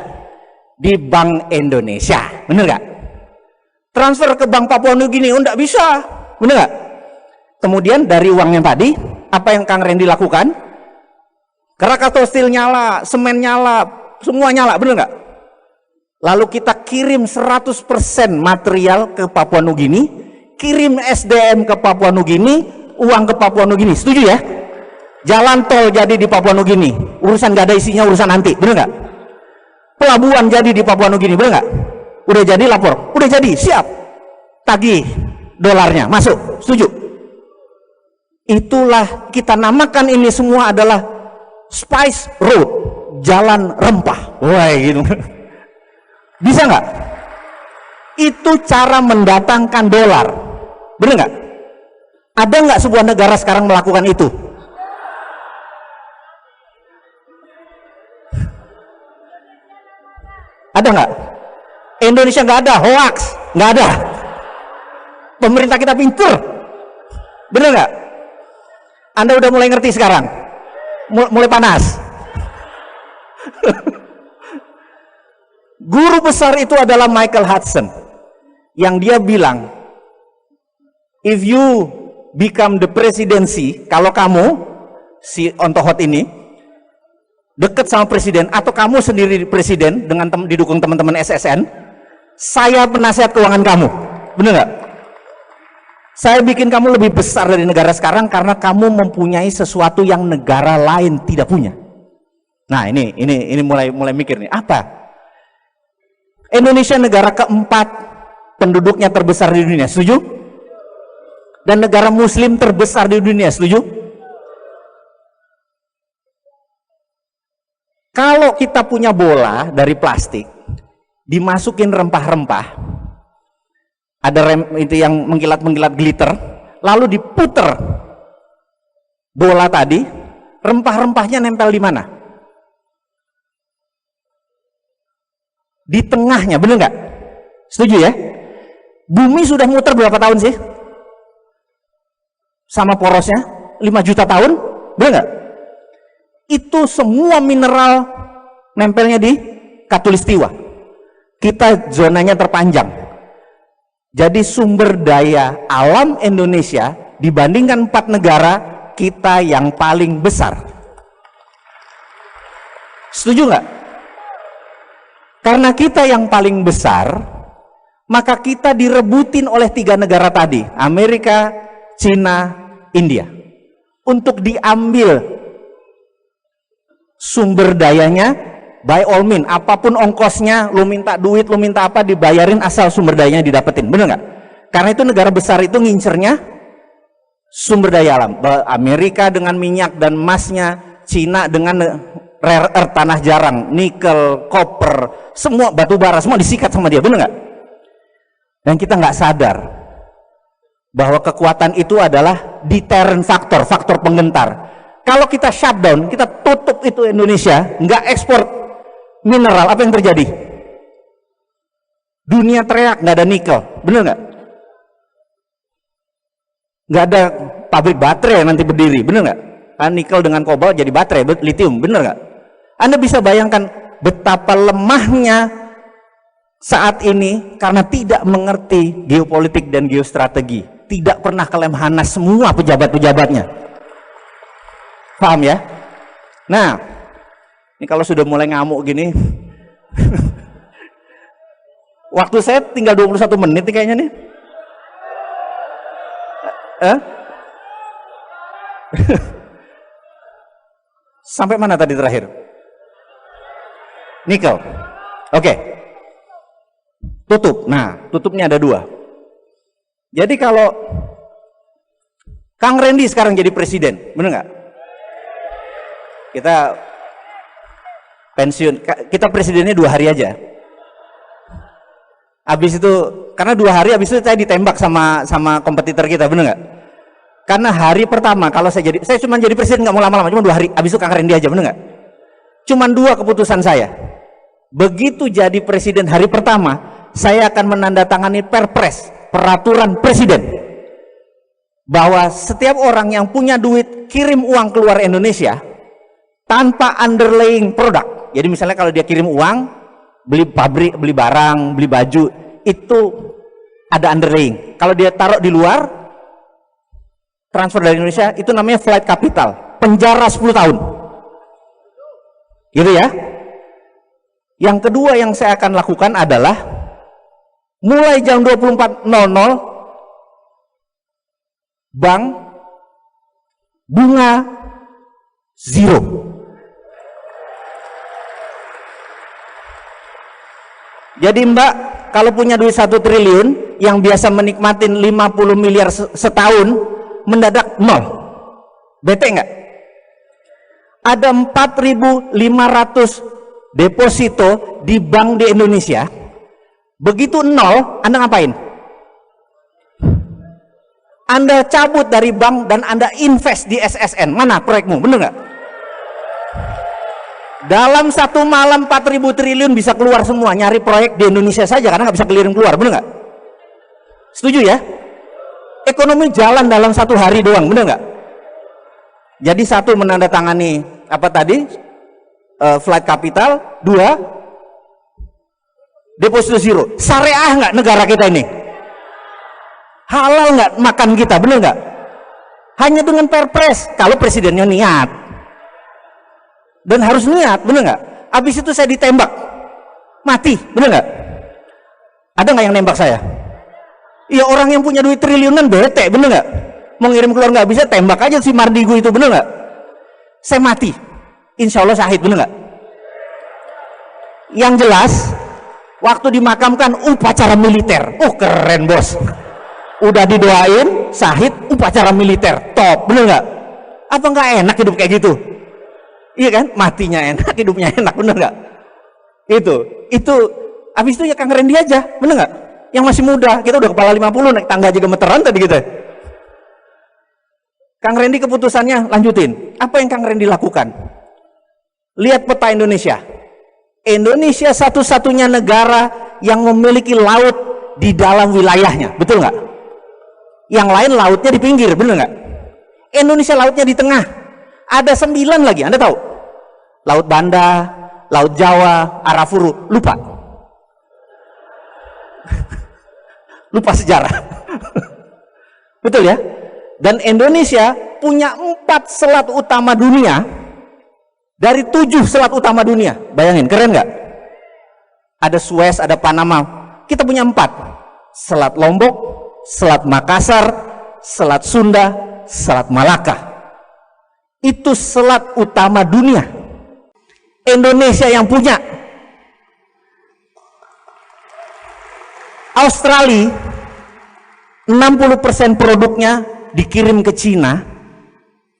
di Bank Indonesia. Bener nggak? Transfer ke Bank Papua Nugini, enggak bisa. Bener nggak? Kemudian dari uang yang tadi, apa yang Kang Randy lakukan? Krakatau Steel nyala, semen nyala, semua nyala, bener nggak? Lalu kita kirim 100% material ke Papua Nugini, kirim SDM ke Papua Nugini, uang ke Papua Nugini. Setuju ya? Jalan tol jadi di Papua Nugini, urusan gak ada isinya, urusan nanti, bener nggak? Pelabuhan jadi di Papua Nugini, bener nggak? Udah jadi lapor, udah jadi, siap, tagih dolarnya masuk, setuju? Itulah kita namakan ini semua adalah Spice Road, jalan rempah. Wah gitu. Bisa nggak? Itu cara mendatangkan dolar, bener nggak? Ada nggak sebuah negara sekarang melakukan itu? Ada nggak? Indonesia nggak ada, hoax, nggak ada. Pemerintah kita pintar, bener nggak? Anda udah mulai ngerti sekarang, mulai panas. Guru besar itu adalah Michael Hudson, yang dia bilang, if you become the presidency, kalau kamu si Ontohot ini dekat sama presiden atau kamu sendiri presiden dengan didukung teman-teman SSN, saya penasihat keuangan kamu, bener nggak? Saya bikin kamu lebih besar dari negara sekarang karena kamu mempunyai sesuatu yang negara lain tidak punya. Nah ini mulai mikir nih, apa? Indonesia negara keempat penduduknya terbesar di dunia, setuju? Dan negara muslim terbesar di dunia, setuju? Kalau kita punya bola dari plastik, dimasukin rempah-rempah, ada rem itu yang mengkilat-mengkilat glitter, lalu diputer bola tadi, rempah-rempahnya nempel di mana? Di tengahnya, bener nggak? Setuju ya? Bumi sudah muter berapa tahun sih? Sama porosnya 5 juta tahun, bener nggak? Itu semua mineral nempelnya di Katulistiwa. Kita zonanya terpanjang. Jadi sumber daya alam Indonesia dibandingkan 4 negara, kita yang paling besar. Setuju nggak? Karena kita yang paling besar, maka kita direbutin oleh 3 negara tadi, Amerika, Cina, India, untuk diambil sumber dayanya. By all means, apapun ongkosnya, lu minta duit, lu minta apa, dibayarin asal sumber dayanya didapetin, bener nggak? Karena itu negara besar itu ngincernya sumber daya alam. Amerika dengan minyak dan emasnya, Cina dengan rare earth, tanah jarang, nikel, koper, semua batu bara, semua disikat sama dia, bener nggak? Dan kita nggak sadar bahwa kekuatan itu adalah deterrent factor, faktor penggentar. Kalau kita shutdown, kita tutup itu Indonesia, nggak ekspor mineral, apa yang terjadi? Dunia teriak, nggak ada nikel, bener nggak? Nggak ada pabrik baterai yang nanti berdiri, bener nggak? Nikel dengan kobalt jadi baterai, lithium, bener nggak? Anda bisa bayangkan betapa lemahnya saat ini karena tidak mengerti geopolitik dan geostrategi, tidak pernah ke Lemhanas semua pejabat-pejabatnya, paham ya? Nah, ini kalau sudah mulai ngamuk gini waktu saya tinggal 21 menit nih kayaknya nih. Sampai mana tadi terakhir? Nikel. Oke. Tutup. Nah, tutupnya ada 2. Jadi kalau Kang Randy sekarang jadi presiden, bener nggak? Kita pensiun, kita presidennya 2 hari aja. Habis itu, karena 2 hari habis itu saya ditembak sama kompetitor kita, bener nggak? Karena hari pertama kalau saya cuma jadi presiden nggak mau lama-lama, cuma 2 hari. Habis itu Kang Randy aja, bener nggak? Cuman 2 keputusan saya. Begitu jadi presiden hari pertama, saya akan menandatangani perpres, peraturan presiden, bahwa setiap orang yang punya duit kirim uang keluar Indonesia tanpa underlying produk. Jadi misalnya kalau dia kirim uang, beli pabrik, beli barang, beli baju, itu ada underlying. Kalau dia taruh di luar, transfer dari Indonesia, itu namanya flight capital, penjara 10 tahun. Gitu ya. Yang kedua yang saya akan lakukan adalah mulai jam 24.00 bank bunga 0. Jadi Mbak, kalau punya duit 1 triliun yang biasa menikmatin 50 miliar setahun, mendadak 0. Bete nggak? Ada 4.500 deposito di bank di Indonesia. Begitu 0, Anda ngapain? Anda cabut dari bank dan Anda invest di SSN. Mana proyekmu? Bener nggak? Dalam 1 malam 4.000 triliun bisa keluar semua, nyari proyek di Indonesia saja karena nggak bisa keliling keluar, bener nggak? Setuju ya? Ekonomi jalan dalam 1 hari doang, bener nggak? Jadi 1 menandatangani apa tadi? Flight capital, 2 deposito 0. Syariah nggak negara kita ini? Halal nggak makan kita, bener nggak? Hanya dengan perpres kalau presidennya niat, dan harus niat, bener nggak? Habis itu saya ditembak mati, bener nggak? Ada nggak yang nembak saya? Iya, orang yang punya duit triliunan bete, bener nggak? Mau ngirim keluar nggak bisa, tembak aja si Mardigu itu, bener nggak? Saya mati, insya Allah syahid, bener nggak? Yang jelas waktu dimakamkan upacara militer, keren bos, udah didoain syahid, upacara militer, top, bener nggak? Apa nggak enak hidup kayak gitu? Iya kan, matinya enak, hidupnya enak, bener nggak? Itu habis itu ya Kang Randy aja, bener nggak? Yang masih muda, kita udah kepala 50, naik tangga aja gemeteran tadi kita. Kang Randy keputusannya lanjutin. Apa yang Kang Randy lakukan? Lihat peta Indonesia. Indonesia satu-satunya negara yang memiliki laut di dalam wilayahnya, betul nggak? Yang lain lautnya di pinggir, bener nggak? Indonesia lautnya di tengah. Ada 9 lagi, Anda tahu? Laut Banda, Laut Jawa, Arafuru, lupa. Lupa sejarah. Betul ya? Dan Indonesia punya 4 selat utama dunia dari 7 selat utama dunia. Bayangin, keren nggak? ada Suez, ada Panama. Kita punya 4. Selat Lombok, Selat Makassar, Selat Sunda, Selat Malaka. Itu selat utama dunia. Indonesia yang punya. Australia 60% produknya dikirim ke Cina.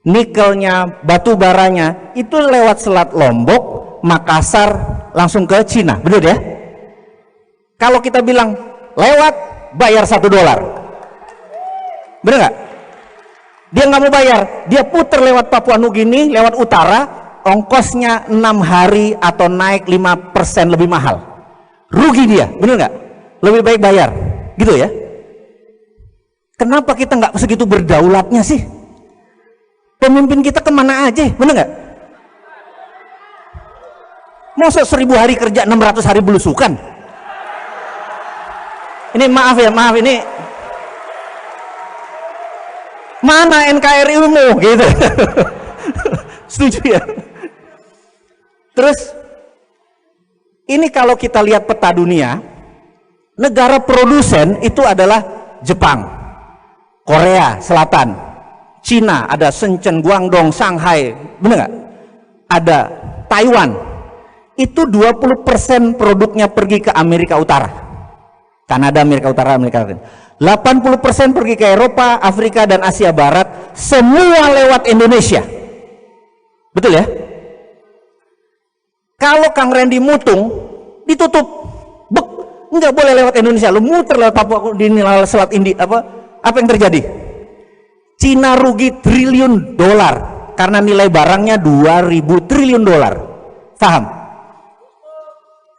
Nikelnya, batu baranya itu lewat Selat Lombok, Makassar langsung ke Cina, benar ya? Kalau kita bilang lewat, bayar $1, benar nggak? Dia nggak mau bayar, dia putar lewat Papua Nugini, lewat utara, ongkosnya 6 hari atau naik 5% lebih mahal. Rugi dia, benar nggak? Lebih baik bayar, gitu ya? Kenapa kita nggak segitu berdaulatnya sih? Pemimpin kita kemana aja, bener nggak? Masa 1000 hari kerja 600 hari belusukan? Ini maaf ya, maaf ini mana NKRI-mu gitu. Setuju ya? Terus ini kalau kita lihat peta dunia, negara produsen itu adalah Jepang, Korea Selatan, Cina, ada Shenzhen, Guangdong, Shanghai, bener nggak? Ada Taiwan. Itu 20% produknya pergi ke Amerika Utara, Kanada, Amerika Utara, Amerika Latin. 80% pergi ke Eropa, Afrika, dan Asia Barat. Semua lewat Indonesia. Betul ya? Kalau Kang Randy mutung, ditutup. Bek, nggak boleh lewat Indonesia. Lu muter lewat Papua di Selat Indi, apa yang terjadi? Cina rugi $1 triliun karena nilai barangnya $2000 triliun. Paham?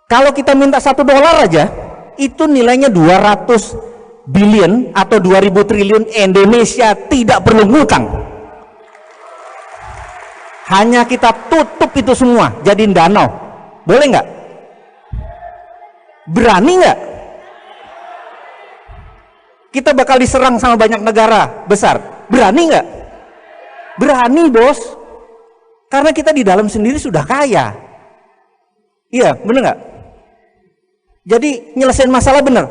Kalau kita minta $1 aja, itu nilainya 200 billion atau 2000 triliun. Indonesia tidak perlu ngutang. Hanya kita tutup itu semua, jadiin danau. Boleh nggak? Berani nggak? Kita bakal diserang sama banyak negara besar. Berani nggak? Berani, bos. Karena kita di dalam sendiri sudah kaya. Iya, bener nggak? Jadi nyelesain masalah bener.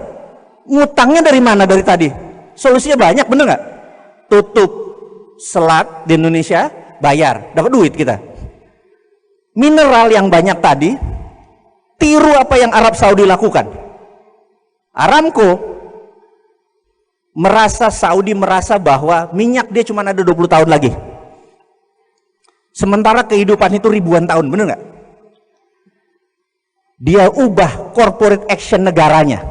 Ngutangnya dari mana dari tadi? Solusinya banyak, bener nggak? Tutup selat di Indonesia, bayar, dapat duit kita. Mineral yang banyak tadi, tiru apa yang Arab Saudi lakukan. Aramco Saudi merasa bahwa minyak dia cuma ada 20 tahun lagi. Sementara kehidupan itu ribuan tahun, bener nggak? Dia ubah corporate action negaranya.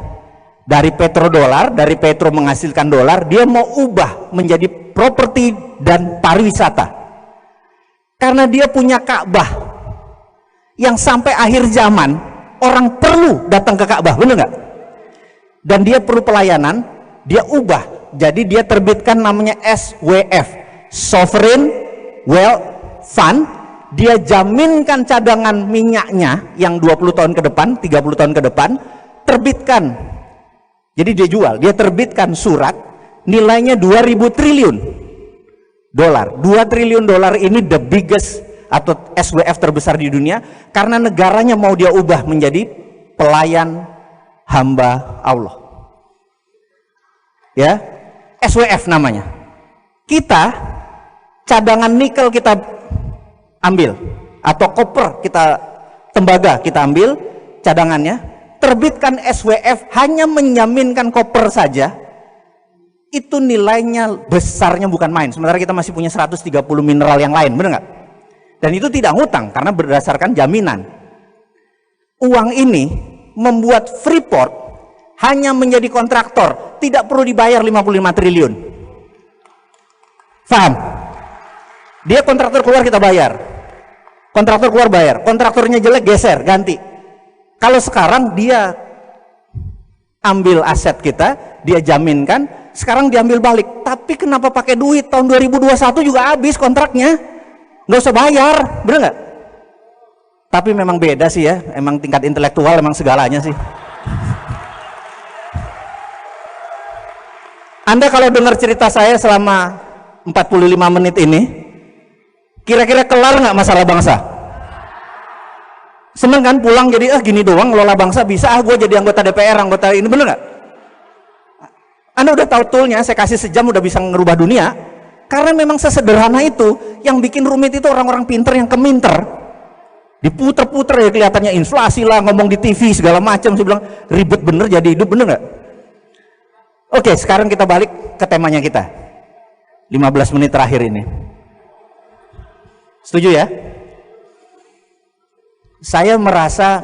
Dari petrodolar, dari petro menghasilkan dolar, dia mau ubah menjadi properti dan pariwisata. Karena dia punya Ka'bah yang sampai akhir zaman orang perlu datang ke Ka'bah, bener nggak? Dan dia perlu pelayanan. Dia ubah, jadi dia terbitkan namanya SWF, Sovereign Wealth Fund. Dia jaminkan cadangan minyaknya yang 20 tahun ke depan, 30 tahun ke depan, terbitkan. Jadi dia jual, dia terbitkan surat nilainya 2000 triliun dolar. 2 triliun dolar ini the biggest atau SWF terbesar di dunia, karena negaranya mau dia ubah menjadi pelayan hamba Allah. Ya, SWF namanya. Kita cadangan nikel kita ambil, atau koper kita, tembaga kita ambil cadangannya, terbitkan SWF, hanya menjaminkan koper saja, itu nilainya besarnya bukan main. Sementara kita masih punya 130 mineral yang lain, benar nggak? Dan itu tidak ngutang karena berdasarkan jaminan. Uang ini membuat Freeport hanya menjadi kontraktor, tidak perlu dibayar 55 triliun. Paham? Dia kontraktor keluar, kita bayar. Kontraktor keluar, bayar. Kontraktornya jelek, geser, ganti. Kalau sekarang dia ambil aset kita, dia jaminkan, sekarang diambil balik. Tapi kenapa pakai duit? Tahun 2021 juga habis kontraknya, nggak usah bayar, bener nggak? Tapi memang beda sih ya, emang tingkat intelektual emang segalanya sih. Anda kalau dengar cerita saya selama 45 menit ini, kira-kira kelar nggak masalah bangsa? Seneng kan pulang jadi gini doang ngelola bangsa bisa, gue jadi anggota DPR, anggota ini, bener nggak? Anda udah tahu toolnya, saya kasih sejam udah bisa ngerubah dunia. Karena memang sesederhana itu. Yang bikin rumit itu orang-orang pinter yang keminter. Diputer-puter ya kelihatannya inflasi lah, ngomong di TV segala macam. Saya bilang ribet bener jadi hidup, bener nggak? Oke, sekarang kita balik ke temanya kita. 15 menit terakhir ini. Setuju ya? Saya merasa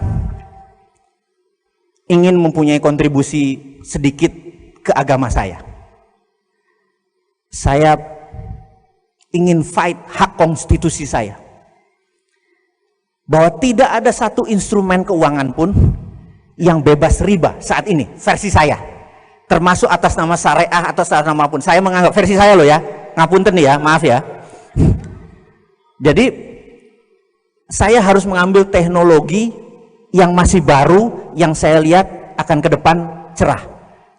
ingin mempunyai kontribusi sedikit ke agama saya. Saya ingin fight hak konstitusi saya. Bahwa tidak ada satu instrumen keuangan pun yang bebas riba saat ini, versi saya. Termasuk atas nama syariah atau atas nama apapun. Saya menganggap versi saya loh ya. Ngapunten nih ya, maaf ya. Jadi saya harus mengambil teknologi yang masih baru, yang saya lihat akan ke depan cerah.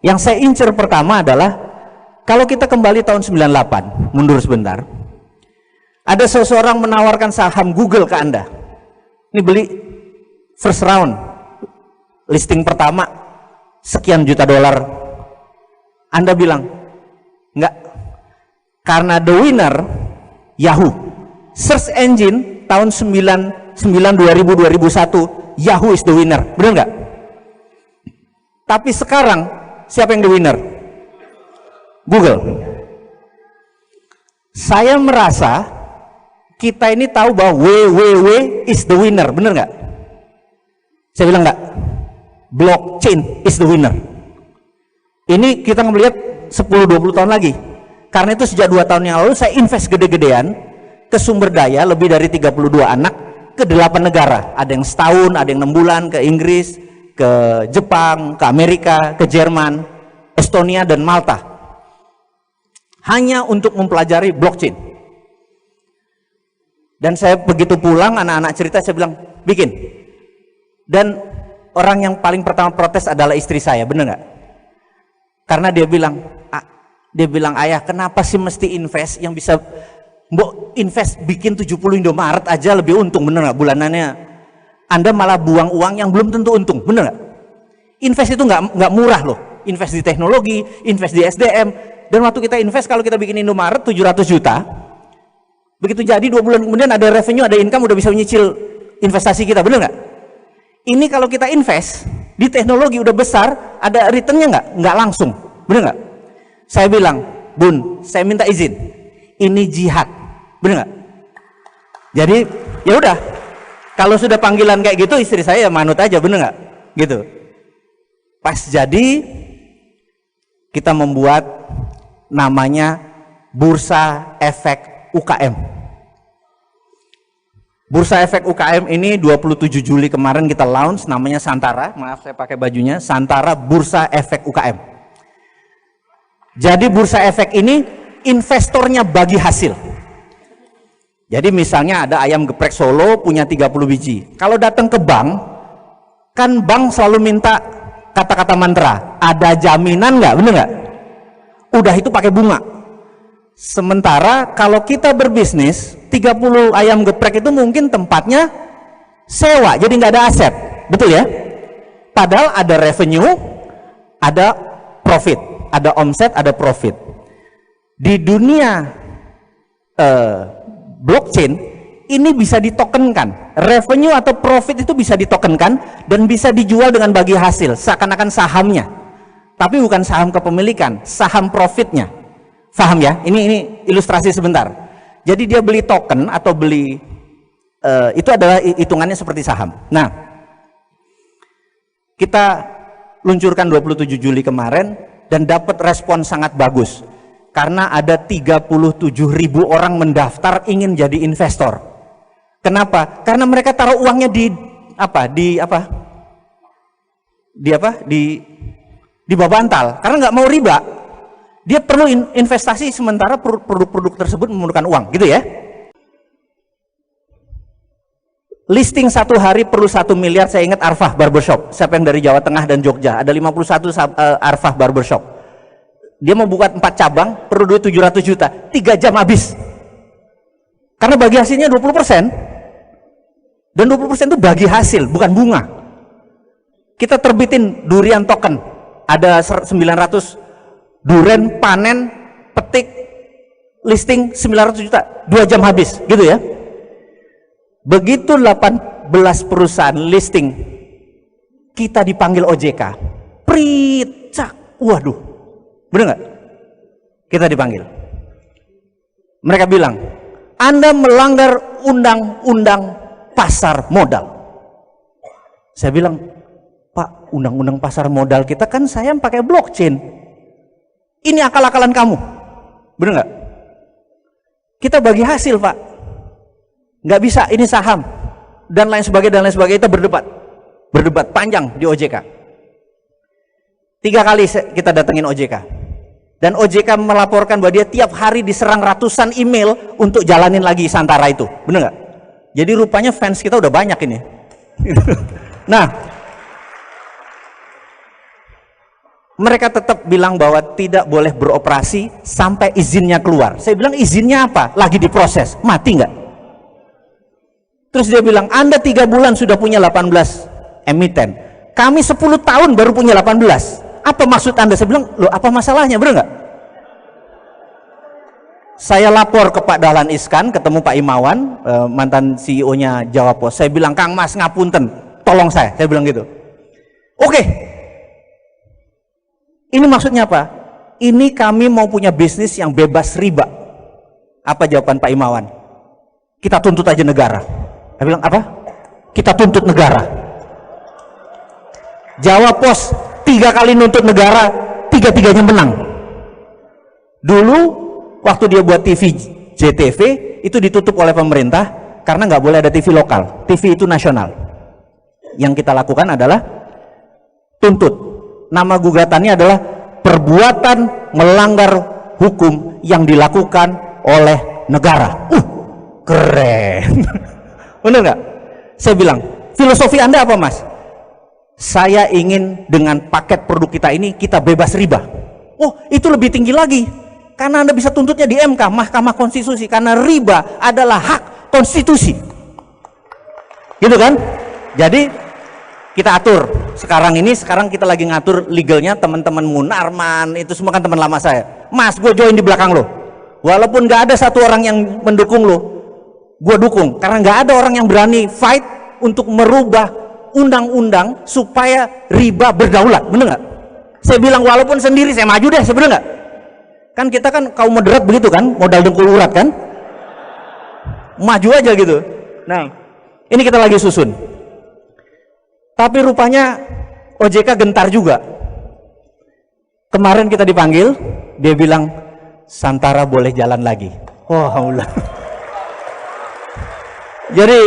Yang saya incer pertama adalah, kalau kita kembali tahun 98, mundur sebentar, ada seseorang menawarkan saham Google ke Anda. Ini beli first round, listing pertama, sekian juta dolar. Anda bilang, enggak, karena the winner, Yahoo, search engine, tahun 2000 2001 Yahoo is the winner, benar nggak? Tapi sekarang siapa yang the winner? Google. Saya merasa kita ini tahu bahwa www is the winner, benar nggak? Saya bilang nggak, blockchain is the winner. Ini kita melihat 10-20 tahun lagi. Karena itu sejak 2 tahun yang lalu saya invest gede-gedean ke sumber daya lebih dari 32 anak ke 8 negara. Ada yang setahun, ada yang 6 bulan, ke Inggris, ke Jepang, ke Amerika, ke Jerman, Estonia, dan Malta. Hanya untuk mempelajari blockchain. Dan saya begitu pulang, anak-anak cerita, saya bilang, bikin. Dan orang yang paling pertama protes adalah istri saya, bener nggak? Karena dia bilang, ayah, kenapa sih mesti invest yang bisa Mbok invest bikin 70 Indomaret aja lebih untung, bener nggak bulanannya? Anda malah buang uang yang belum tentu untung, bener nggak? Invest itu nggak murah loh. Invest di teknologi, invest di SDM. Dan waktu kita invest, kalau kita bikin Indomaret 700 juta, begitu jadi 2 bulan kemudian ada revenue, ada income, udah bisa menyicil investasi kita, bener nggak? Ini kalau kita invest di teknologi udah besar, ada returnnya nggak langsung, bener nggak? Saya bilang, Bun, saya minta izin, ini jihad, bener nggak? Jadi ya udah, kalau sudah panggilan kayak gitu, istri saya ya manut aja, bener nggak? Gitu. Pas jadi kita membuat namanya Bursa Efek UKM. Bursa Efek UKM ini 27 Juli kemarin kita launch, namanya Santara. Maaf saya pakai bajunya, Santara Bursa Efek UKM. Jadi Bursa Efek ini investornya bagi hasil. Jadi misalnya ada ayam geprek Solo punya 30 biji. Kalau datang ke bank, kan bank selalu minta kata-kata mantra. Ada jaminan nggak, bener nggak? Udah itu pakai bunga. Sementara kalau kita berbisnis, 30 ayam geprek itu mungkin tempatnya sewa, jadi nggak ada aset, betul ya? Padahal ada revenue, ada profit, ada omset, ada profit. Di dunia blockchain ini bisa ditokenkan, revenue atau profit itu bisa ditokenkan dan bisa dijual dengan bagi hasil, seakan-akan sahamnya, tapi bukan saham kepemilikan, saham profitnya. Paham ya? Ini ilustrasi sebentar. Jadi dia beli token atau beli itu adalah hitungannya seperti saham. Nah, kita luncurkan 27 Juli kemarin dan dapat respon sangat bagus. Karena ada 37.000 orang mendaftar ingin jadi investor. Kenapa? Karena mereka taruh uangnya di bawah bantal. Karena nggak mau riba. Dia perlu investasi sementara produk-produk tersebut memerlukan uang, gitu ya. Listing 1 hari perlu 1 miliar. Saya ingat Arfah Barbershop. Siapa yang dari Jawa Tengah dan Jogja? Ada 51 Arfah Barbershop. Dia mau buka 4 cabang, perlu duit 700 juta. 3 jam habis. Karena bagi hasilnya 20%. Dan 20% itu bagi hasil, bukan bunga. Kita terbitin durian token, ada 900 durian panen, petik, listing 900 juta, 2 jam habis, gitu ya. Begitu 18 perusahaan listing, kita dipanggil OJK, pritcak, waduh, bener nggak? Kita dipanggil. Mereka bilang, Anda melanggar undang-undang pasar modal. Saya bilang, Pak, undang-undang pasar modal kita kan saya pakai blockchain. Ini akal-akalan kamu, bener nggak? Kita bagi hasil, Pak. Nggak bisa, ini saham dan lain sebagainya. Kita berdebat panjang di OJK. 3 kali kita datengin OJK, dan OJK melaporkan bahwa dia tiap hari diserang ratusan email untuk jalanin lagi Santara itu, bener nggak? Jadi rupanya fans kita udah banyak ini. Nah, mereka tetap bilang bahwa tidak boleh beroperasi sampai izinnya keluar. Saya bilang, izinnya apa? Lagi diproses, mati nggak? Terus dia bilang, Anda 3 bulan sudah punya 18 emiten, kami 10 tahun baru punya 18. Apa maksud Anda? Saya bilang, loh, apa masalahnya, bener nggak? Saya lapor ke Pak Dahlan Iskan, ketemu Pak Imawan, mantan CEO-nya Jawa Pos. Saya bilang, Kang Mas, ngapunten, tolong saya bilang gitu. Oke. Ini maksudnya apa? Ini kami mau punya bisnis yang bebas riba. Apa jawaban Pak Imawan? Kita tuntut aja negara. Saya bilang, apa? Kita tuntut negara. Jawa Pos 3 kali nuntut negara, 3-3-nya menang. Dulu waktu dia buat TV JTV itu ditutup oleh pemerintah karena nggak boleh ada TV lokal. TV itu nasional. Yang kita lakukan adalah tuntut. Nama gugatannya adalah perbuatan melanggar hukum yang dilakukan oleh negara. Keren. Bener nggak? Saya bilang, filosofi Anda apa, Mas? Saya ingin dengan paket produk kita ini kita bebas riba. Oh, itu lebih tinggi lagi. Karena Anda bisa tuntutnya di MK, Mahkamah Konstitusi, karena riba adalah hak konstitusi. Gitu kan? Jadi kita atur. Sekarang kita lagi ngatur legalnya. Teman-teman Munarman itu semua kan teman lama saya. Mas, gue join di belakang lo. Walaupun gak ada satu orang yang mendukung lo, gue dukung. Karena gak ada orang yang berani fight untuk merubah undang-undang supaya riba berdaulat. Bener nggak? Saya bilang, walaupun sendiri saya maju deh. Bener nggak? Kan kita kan kaum moderat begitu kan, modal dengkul urat kan, maju aja gitu. Nah, ini kita lagi susun. Tapi rupanya OJK gentar juga. Kemarin kita dipanggil, dia bilang, Santara boleh jalan lagi. Oh, alhamdulillah. Jadi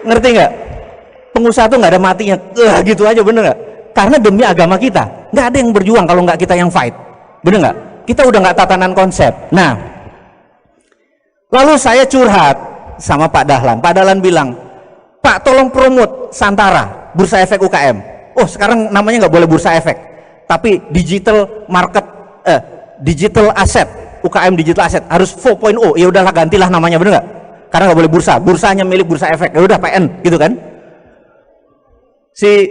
ngerti nggak? Pengusaha tuh nggak ada matinya, gitu aja, bener nggak? Karena demi agama kita, nggak ada yang berjuang kalau nggak kita yang fight, bener nggak? Kita udah nggak tatanan konsep. Nah, lalu saya curhat sama Pak Dahlan. Pak Dahlan bilang, Pak, tolong promote Santara, Bursa Efek UKM. Oh, sekarang namanya nggak boleh Bursa Efek, tapi digital market, digital asset, UKM digital asset harus 4.0. Ya udahlah, gantilah namanya, bener nggak? Karena nggak boleh bursa, bursanya milik Bursa Efek. Ya udah PN, gitu kan? Si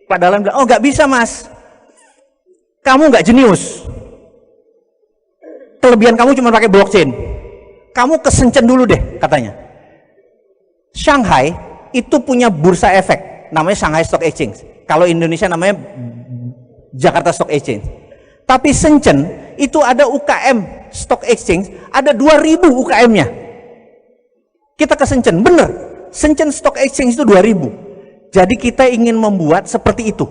Pak Dahlan bilang, oh nggak bisa, Mas, kamu nggak jenius. Kelebihan kamu cuma pakai blockchain. Kamu kesencen dulu deh, katanya. Shanghai itu punya bursa efek, namanya Shanghai Stock Exchange. Kalau Indonesia namanya Jakarta Stock Exchange. Tapi Shenzhen itu ada UKM Stock Exchange, ada 2000 UKM-nya. Kita ke Shenzhen, bener. Shenzhen Stock Exchange itu 2000. Jadi kita ingin membuat seperti itu.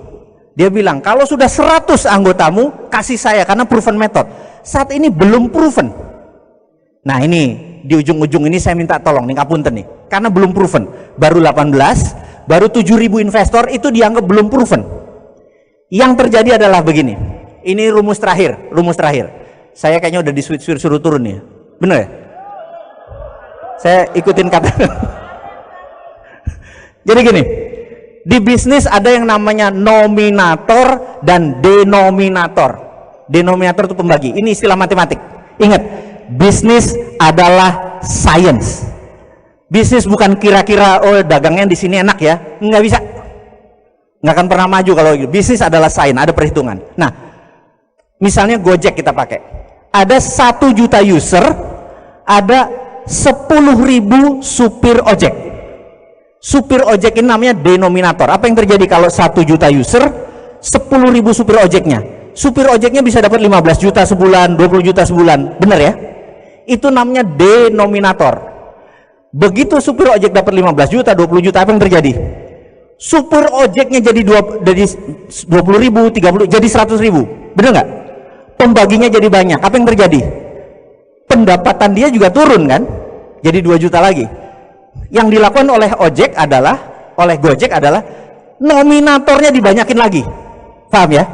Dia bilang, kalau sudah 100 anggotamu, kasih saya, karena proven method. Saat ini belum proven. Nah, ini di ujung-ujung ini saya minta tolong nih, ngapunten nih, karena belum proven. Baru 18, baru 7.000 investor, itu dianggap belum proven. Yang terjadi adalah begini. Ini rumus terakhir. Saya kayaknya udah suruh turun nih. Bener ya? Saya ikutin kata. Jadi gini, di bisnis ada yang namanya nominator dan denominator. Denominator itu pembagi. Ini istilah matematik. Ingat, bisnis adalah science. Bisnis bukan kira-kira oh dagangnya di sini enak ya, nggak bisa, nggak akan pernah maju kalau gitu. Bisnis adalah sains, ada perhitungan. Nah, misalnya Gojek kita pakai, ada 1 juta user, ada 10.000 supir ojek. Supir ojek ini namanya denominator. Apa yang terjadi kalau 1 juta user, 10.000 supir ojeknya? Supir ojeknya bisa dapat 15 juta sebulan, 20 juta sebulan, benar ya? Itu namanya denominator. Begitu supir ojek dapat 15 juta, 20 juta, apa yang terjadi? Supir ojeknya jadi 20.000, 30, jadi 100.000, benar nggak? Pembaginya jadi banyak, apa yang terjadi? Pendapatan dia juga turun kan? Jadi 2 juta lagi. Yang dilakukan oleh Gojek adalah nominatornya dibanyakin lagi, paham ya?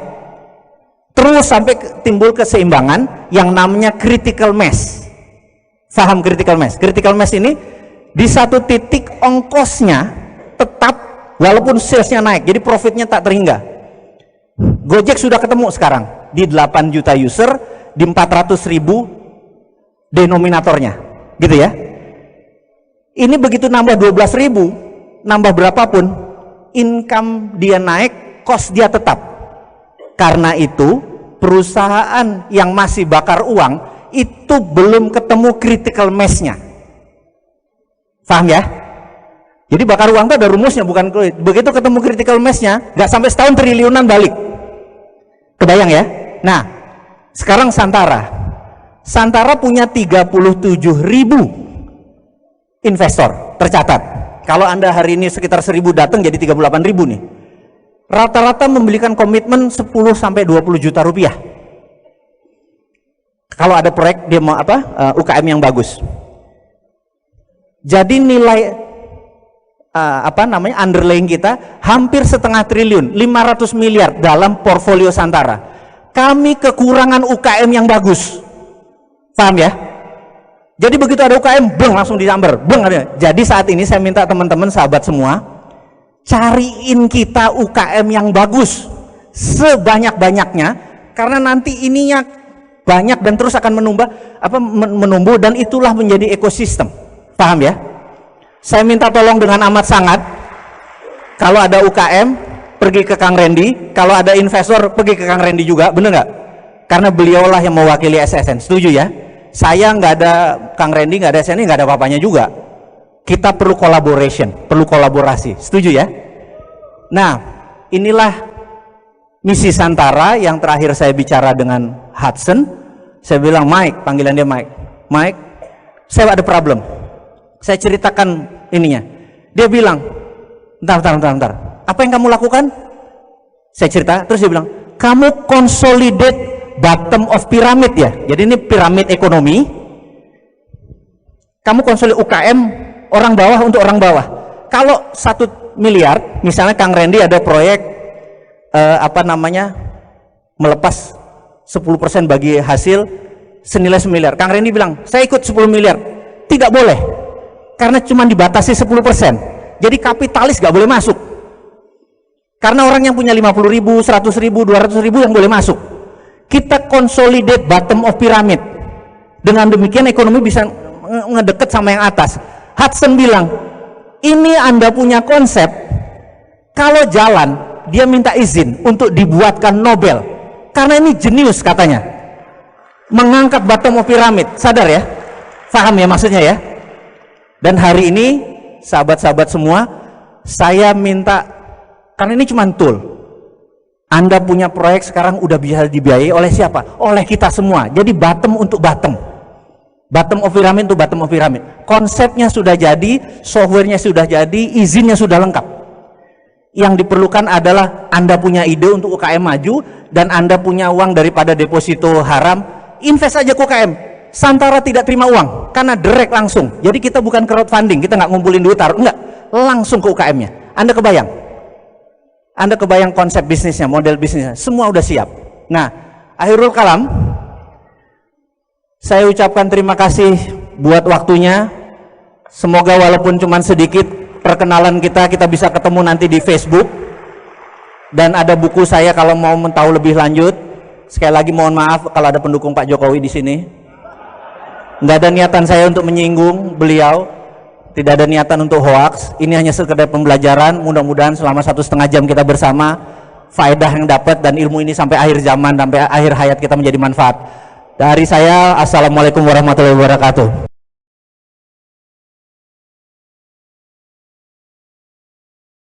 Terus sampai timbul keseimbangan yang namanya critical mass. Paham critical mass? Critical mass ini di satu titik ongkosnya tetap walaupun salesnya naik, jadi profitnya tak terhingga. Gojek sudah ketemu sekarang di 8 juta user, di 400.000 denominatornya, gitu ya. Ini begitu nambah 12.000, nambah berapapun, income dia naik, cost dia tetap. Karena itu perusahaan yang masih bakar uang itu belum ketemu critical mass-nya. Paham ya? Jadi bakar uang itu ada rumusnya, bukan begitu ketemu critical mass-nya, nggak sampai setahun triliunan balik. Kebayang ya? Nah, sekarang Santara punya 37.000 investor tercatat. Kalau Anda hari ini sekitar 1.000 datang jadi 38.000 nih. Rata-rata memberikan komitmen 10 sampai 20 juta rupiah. Kalau ada proyek dia mau UKM yang bagus. Jadi nilai underlying kita hampir setengah triliun, 500 miliar dalam portfolio Santara. Kami kekurangan UKM yang bagus. Paham ya? Jadi begitu ada UKM, beng langsung disamber, beng. Jadi saat ini saya minta teman-teman sahabat semua, cariin kita UKM yang bagus sebanyak-banyaknya, karena nanti ininya banyak dan terus akan menumbuh dan itulah menjadi ekosistem. Paham ya? Saya minta tolong dengan amat sangat, kalau ada UKM pergi ke Kang Randy, kalau ada investor pergi ke Kang Randy juga, bener nggak? Karena beliaulah yang mewakili SSN, setuju ya? Saya nggak ada Kang Randy, nggak ada SSN, nggak ada apa-apanya juga. Kita perlu collaboration, perlu kolaborasi, setuju ya? Nah, inilah misi Santara yang terakhir saya bicara dengan Hudson. Saya bilang, Mike, panggilan dia Mike, saya ada problem. Saya ceritakan ininya. Dia bilang, bentar. Apa yang kamu lakukan? Saya cerita, terus dia bilang, kamu consolidate bottom of pyramid ya. Jadi ini piramid ekonomi. Kamu konsolidasi UKM orang bawah untuk orang bawah. Kalau 1 miliar, misalnya Kang Randy ada proyek melepas 10% bagi hasil senilai 1 miliar. Kang Randy bilang, saya ikut 10 miliar. Tidak boleh, karena cuma dibatasi 10%. Jadi kapitalis gak boleh masuk. Karena orang yang punya 50.000, 100.000, 200.000 yang boleh masuk. Kita consolidate bottom of pyramid. Dengan demikian ekonomi bisa ngedeket sama yang atas. Hudson bilang, ini Anda punya konsep, kalau jalan dia minta izin untuk dibuatkan Nobel, karena ini jenius katanya, mengangkat bottom of pyramid. Sadar ya? Paham ya maksudnya ya? Dan hari ini sahabat-sahabat semua, saya minta, karena ini cuma tool, Anda punya proyek sekarang udah bisa dibiayai oleh siapa? Oleh kita semua. Jadi bottom untuk bottom, bottom of pyramid untuk bottom of pyramid. Konsepnya sudah jadi, softwarenya sudah jadi, izinnya sudah lengkap. Yang diperlukan adalah Anda punya ide untuk UKM maju, dan Anda punya uang daripada deposito haram, invest aja ke UKM. Santara tidak terima uang, karena direct langsung. Jadi kita bukan crowdfunding, kita nggak ngumpulin duit taruh, enggak, langsung ke UKM-nya. Anda kebayang? Anda kebayang konsep bisnisnya, model bisnisnya, semua udah siap. Nah, akhirul kalam, saya ucapkan terima kasih buat waktunya. Semoga walaupun cuma sedikit perkenalan kita bisa ketemu nanti di Facebook. Dan ada buku saya kalau mau tahu lebih lanjut. Sekali lagi mohon maaf kalau ada pendukung Pak Jokowi di sini. Nggak ada niatan saya untuk menyinggung beliau. tidak ada niatan untuk hoax. Ini hanya sekedar pembelajaran. Mudah-mudahan selama 1,5 jam kita bersama, faedah yang dapat dan ilmu ini sampai akhir zaman, sampai akhir hayat kita menjadi manfaat. Dari saya, assalamualaikum warahmatullahi wabarakatuh.